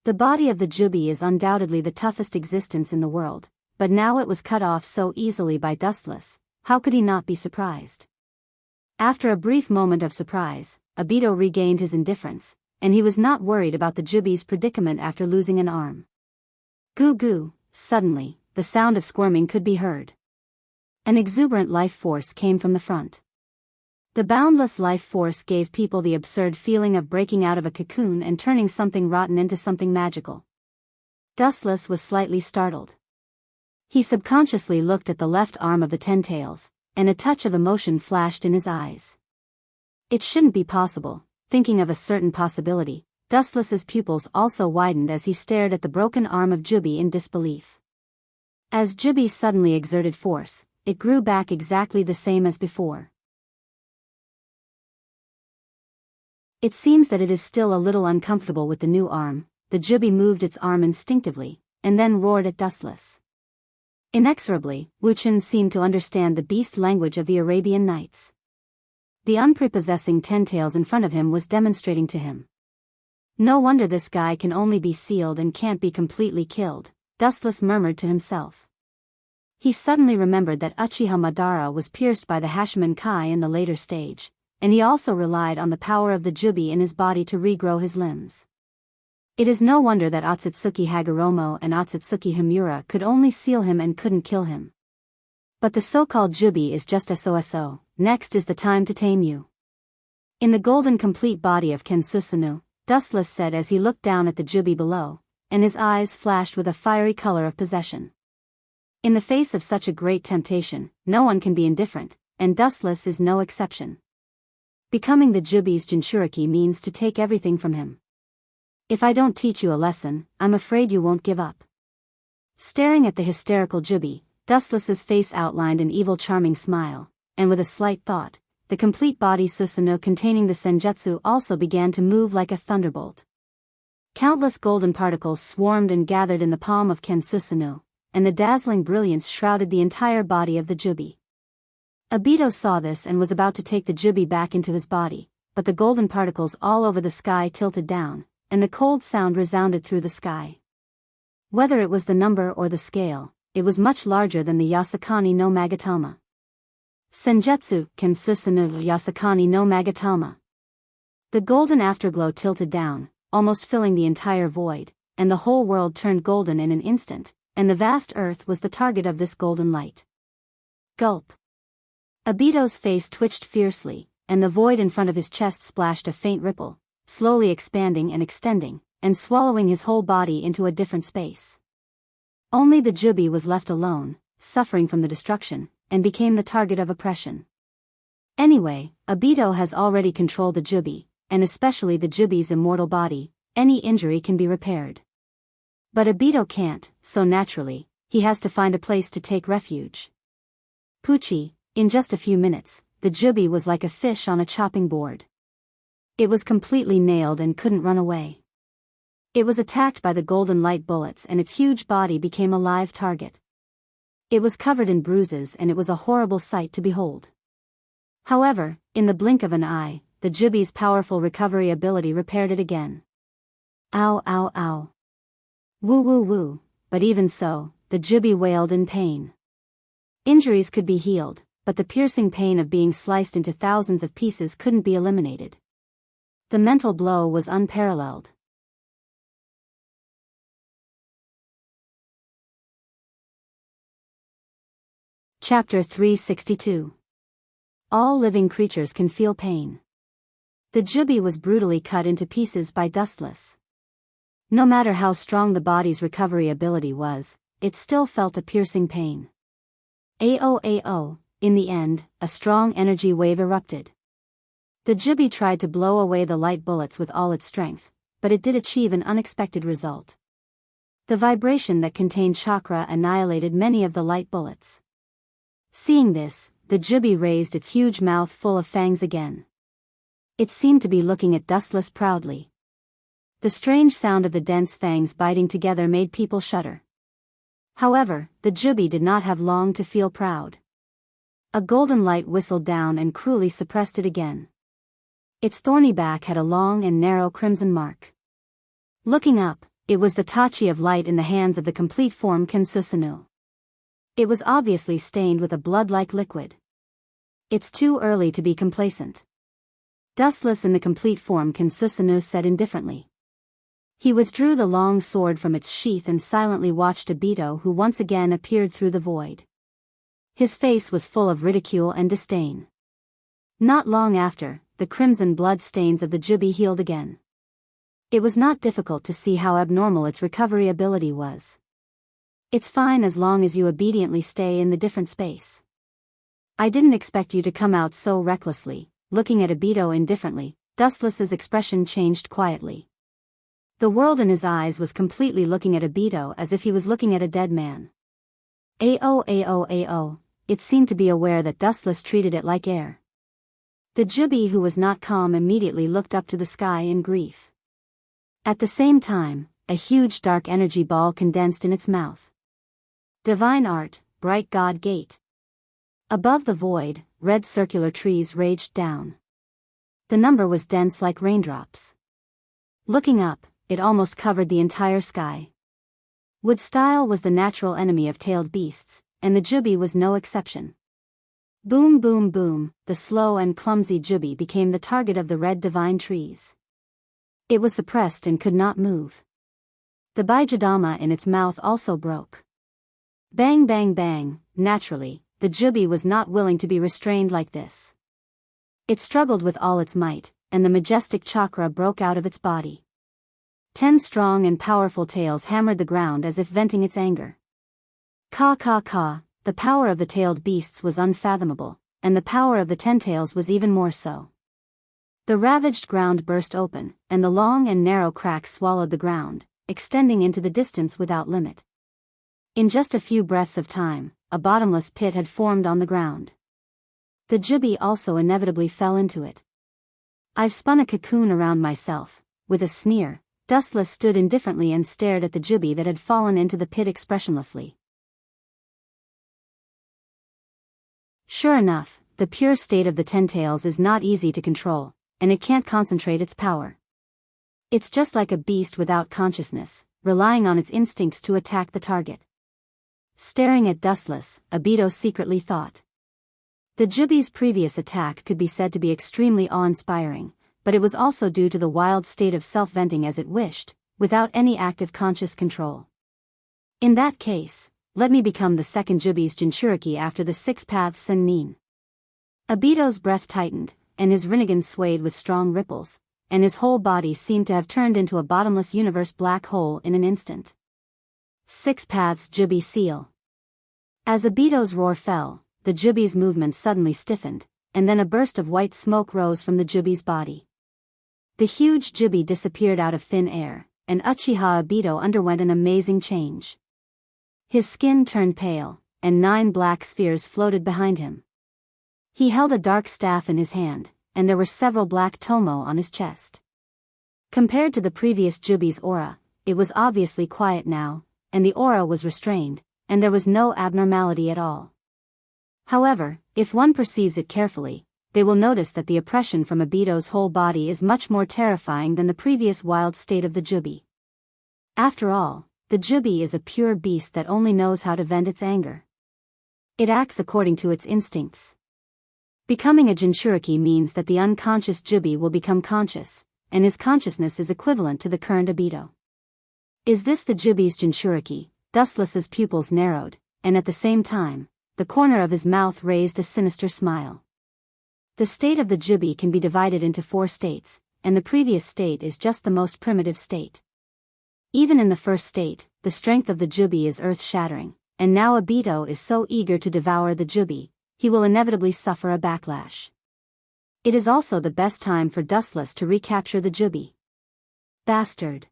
Speaker 1: The body of the jubi is undoubtedly the toughest existence in the world, but now it was cut off so easily by Dustless. How could he not be surprised? After a brief moment of surprise, Obito regained his indifference, and he was not worried about the jubi's predicament after losing an arm. Goo goo, suddenly, the sound of squirming could be heard. An exuberant life force came from the front. The boundless life force gave people the absurd feeling of breaking out of a cocoon and turning something rotten into something magical. Dustless was slightly startled. He subconsciously looked at the left arm of the 10 tails, and a touch of emotion flashed in his eyes. It shouldn't be possible. Thinking of a certain possibility, Dustless's pupils also widened as he stared at the broken arm of Jubi in disbelief. As Jubi suddenly exerted force, it grew back exactly the same as before. It seems that it is still a little uncomfortable with the new arm. The jubi moved its arm instinctively, and then roared at Dustless. Inexorably, Wuchen seemed to understand the beast language of the Arabian Nights. The unprepossessing 10 tails in front of him was demonstrating to him. No wonder this guy can only be sealed and can't be completely killed, Dustless murmured to himself. He suddenly remembered that Uchiha Madara was pierced by the Hashiman Kai in the later stage, and he also relied on the power of the jubi in his body to regrow his limbs. It is no wonder that Otsutsuki Hagoromo and Otsutsuki Himura could only seal him and couldn't kill him. But the so-called jubi is just SOSO, next is the time to tame you. In the golden complete body of Kensusanu, Dustless said as he looked down at the jubi below, and his eyes flashed with a fiery color of possession. In the face of such a great temptation, no one can be indifferent, and Dustless is no exception. Becoming the jubi's Jinchuriki means to take everything from him. If I don't teach you a lesson, I'm afraid you won't give up. Staring at the hysterical jubi, Dustless's face outlined an evil charming smile, and with a slight thought, the complete body Susanoo containing the senjutsu also began to move like a thunderbolt. Countless golden particles swarmed and gathered in the palm of Ken Susanoo, and the dazzling brilliance shrouded the entire body of the jubi. Obito saw this and was about to take the jubi back into his body, but the golden particles all over the sky tilted down, and the cold sound resounded through the sky. Whether it was the number or the scale, it was much larger than the Yasakani no Magatama. Senjutsu, Kensusunu Yasakani no Magatama. The golden afterglow tilted down, almost filling the entire void, and the whole world turned golden in an instant, and the vast earth was the target of this golden light. Gulp. Obito's face twitched fiercely, and the void in front of his chest splashed a faint ripple, slowly expanding and extending, and swallowing his whole body into a different space. Only the jubi was left alone, suffering from the destruction, and became the target of oppression. Anyway, Obito has already controlled the jubi, and especially the jubi's immortal body. Any injury can be repaired. But Obito can't, so naturally, he has to find a place to take refuge. Poochie, in just a few minutes, the Jubi was like a fish on a chopping board. It was completely nailed and couldn't run away. It was attacked by the golden light bullets and its huge body became a live target. It was covered in bruises and it was a horrible sight to behold. However, in the blink of an eye, the Jubi's powerful recovery ability repaired it again. Ow ow ow. Woo woo woo, but even so, the Jubi wailed in pain. Injuries could be healed, but the piercing pain of being sliced into thousands of pieces couldn't be eliminated. The mental blow was unparalleled. Chapter 362. All living creatures can feel pain. The Jubi was brutally cut into pieces by Dustless. No matter how strong the body's recovery ability was, it still felt a piercing pain. Ao, in the end, a strong energy wave erupted. The Jubi tried to blow away the light bullets with all its strength, but it did achieve an unexpected result. The vibration that contained chakra annihilated many of the light bullets. Seeing this, the Jubi raised its huge mouth full of fangs again. It seemed to be looking at Dustless proudly. The strange sound of the dense fangs biting together made people shudder. However, the Jubi did not have long to feel proud. A golden light whistled down and cruelly suppressed it again. Its thorny back had a long and narrow crimson mark. Looking up, it was the tachi of light in the hands of the complete form Kensusunu. It was obviously stained with a blood-like liquid. It's too early to be complacent. Dustless in the complete form Kensusunu said indifferently. He withdrew the long sword from its sheath and silently watched Obito, who once again appeared through the void. His face was full of ridicule and disdain. Not long after, the crimson blood stains of the Jubi healed again. It was not difficult to see how abnormal its recovery ability was. It's fine as long as you obediently stay in the different space. I didn't expect you to come out so recklessly. Looking at Obito indifferently, Dustless's expression changed quietly. The world in his eyes was completely looking at Obito as if he was looking at a dead man. Ao, it seemed to be aware that Dustless treated it like air. The Jubi, who was not calm, immediately looked up to the sky in grief. At the same time, a huge dark energy ball condensed in its mouth. Divine art, bright god gate. Above the void, red circular trees raged down. The number was dense like raindrops. Looking up, it almost covered the entire sky. Wood style was the natural enemy of tailed beasts, and the Jubi was no exception. Boom boom boom, the slow and clumsy Jubi became the target of the red divine trees. It was suppressed and could not move. The Baijadama in its mouth also broke. Bang bang bang, naturally, the Jubi was not willing to be restrained like this. It struggled with all its might, and the majestic chakra broke out of its body. 10 strong and powerful tails hammered the ground as if venting its anger. Ka ka ka, the power of the tailed beasts was unfathomable, and the power of the 10 tails was even more so. The ravaged ground burst open, and the long and narrow cracks swallowed the ground, extending into the distance without limit. In just a few breaths of time, a bottomless pit had formed on the ground. The Jubi also inevitably fell into it. I've spun a cocoon around myself. With a sneer, Dustless stood indifferently and stared at the Jubi that had fallen into the pit expressionlessly. Sure enough, the pure state of the 10 tails is not easy to control, and it can't concentrate its power. It's just like a beast without consciousness, relying on its instincts to attack the target. Staring at Dustless, Obito secretly thought. The Jubi's previous attack could be said to be extremely awe-inspiring, but it was also due to the wild state of self-venting as it wished, without any active conscious control. In that case, let me become the second Jubi's Jinchuriki after the 6 paths Sennin. Obito's breath tightened, and his Rinnegan swayed with strong ripples, and his whole body seemed to have turned into a bottomless universe black hole in an instant. 6 paths Jubi seal. As Obito's roar fell, the Jubi's movement suddenly stiffened, and then a burst of white smoke rose from the Jubi's body. The huge Jubi disappeared out of thin air, and Uchiha Obito underwent an amazing change. His skin turned pale, and 9 black spheres floated behind him. He held a dark staff in his hand, and there were several black tomo on his chest. Compared to the previous Jubi's aura, it was obviously quiet now, and the aura was restrained, and there was no abnormality at all. However, if one perceives it carefully, they will notice that the oppression from Obito's whole body is much more terrifying than the previous wild state of the Jubi. After all, the Jubi is a pure beast that only knows how to vent its anger. It acts according to its instincts. Becoming a Jinchuriki means that the unconscious Jubi will become conscious, and his consciousness is equivalent to the current Obito. Is this the Jubi's Jinchuriki? Dustless's pupils narrowed, and at the same time, the corner of his mouth raised a sinister smile. The state of the Jubi can be divided into 4 states, and the previous state is just the most primitive state. Even in the first state, the strength of the Jubi is earth-shattering, and now Obito is so eager to devour the Jubi, he will inevitably suffer a backlash. It is also the best time for Dustless to recapture the Jubi. Bastard.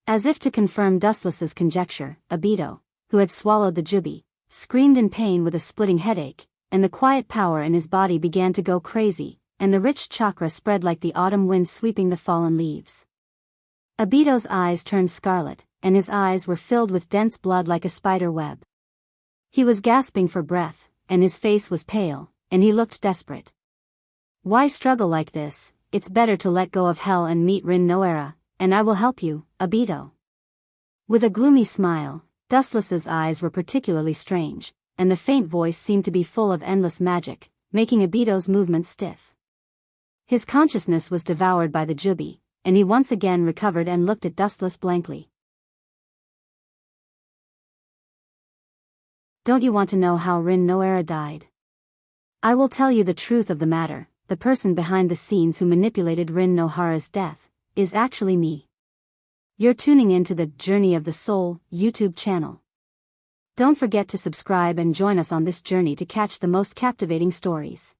Speaker 1: As if to confirm Dustless's conjecture, Obito, who had swallowed the Jubi, screamed in pain with a splitting headache, and the quiet power in his body began to go crazy, and the rich chakra spread like the autumn wind sweeping the fallen leaves. Obito's eyes turned scarlet, and his eyes were filled with dense blood like a spider web. He was gasping for breath, and his face was pale, and he looked desperate. Why struggle like this? It's better to let go of hell and meet Rin Noera, and I will help you, Obito. With a gloomy smile, Dustless's eyes were particularly strange, and the faint voice seemed to be full of endless magic, making Obito's movements stiff. His consciousness was devoured by the Jubi, and he once again recovered and looked at Dustless blankly. Don't you want to know how Rin Noera died? I will tell you the truth of the matter. The person behind the scenes who manipulated Rin Nohara's death is actually me. You're tuning into the Journey of the Soul YouTube channel. Don't forget to subscribe and join us on this journey to catch the most captivating stories.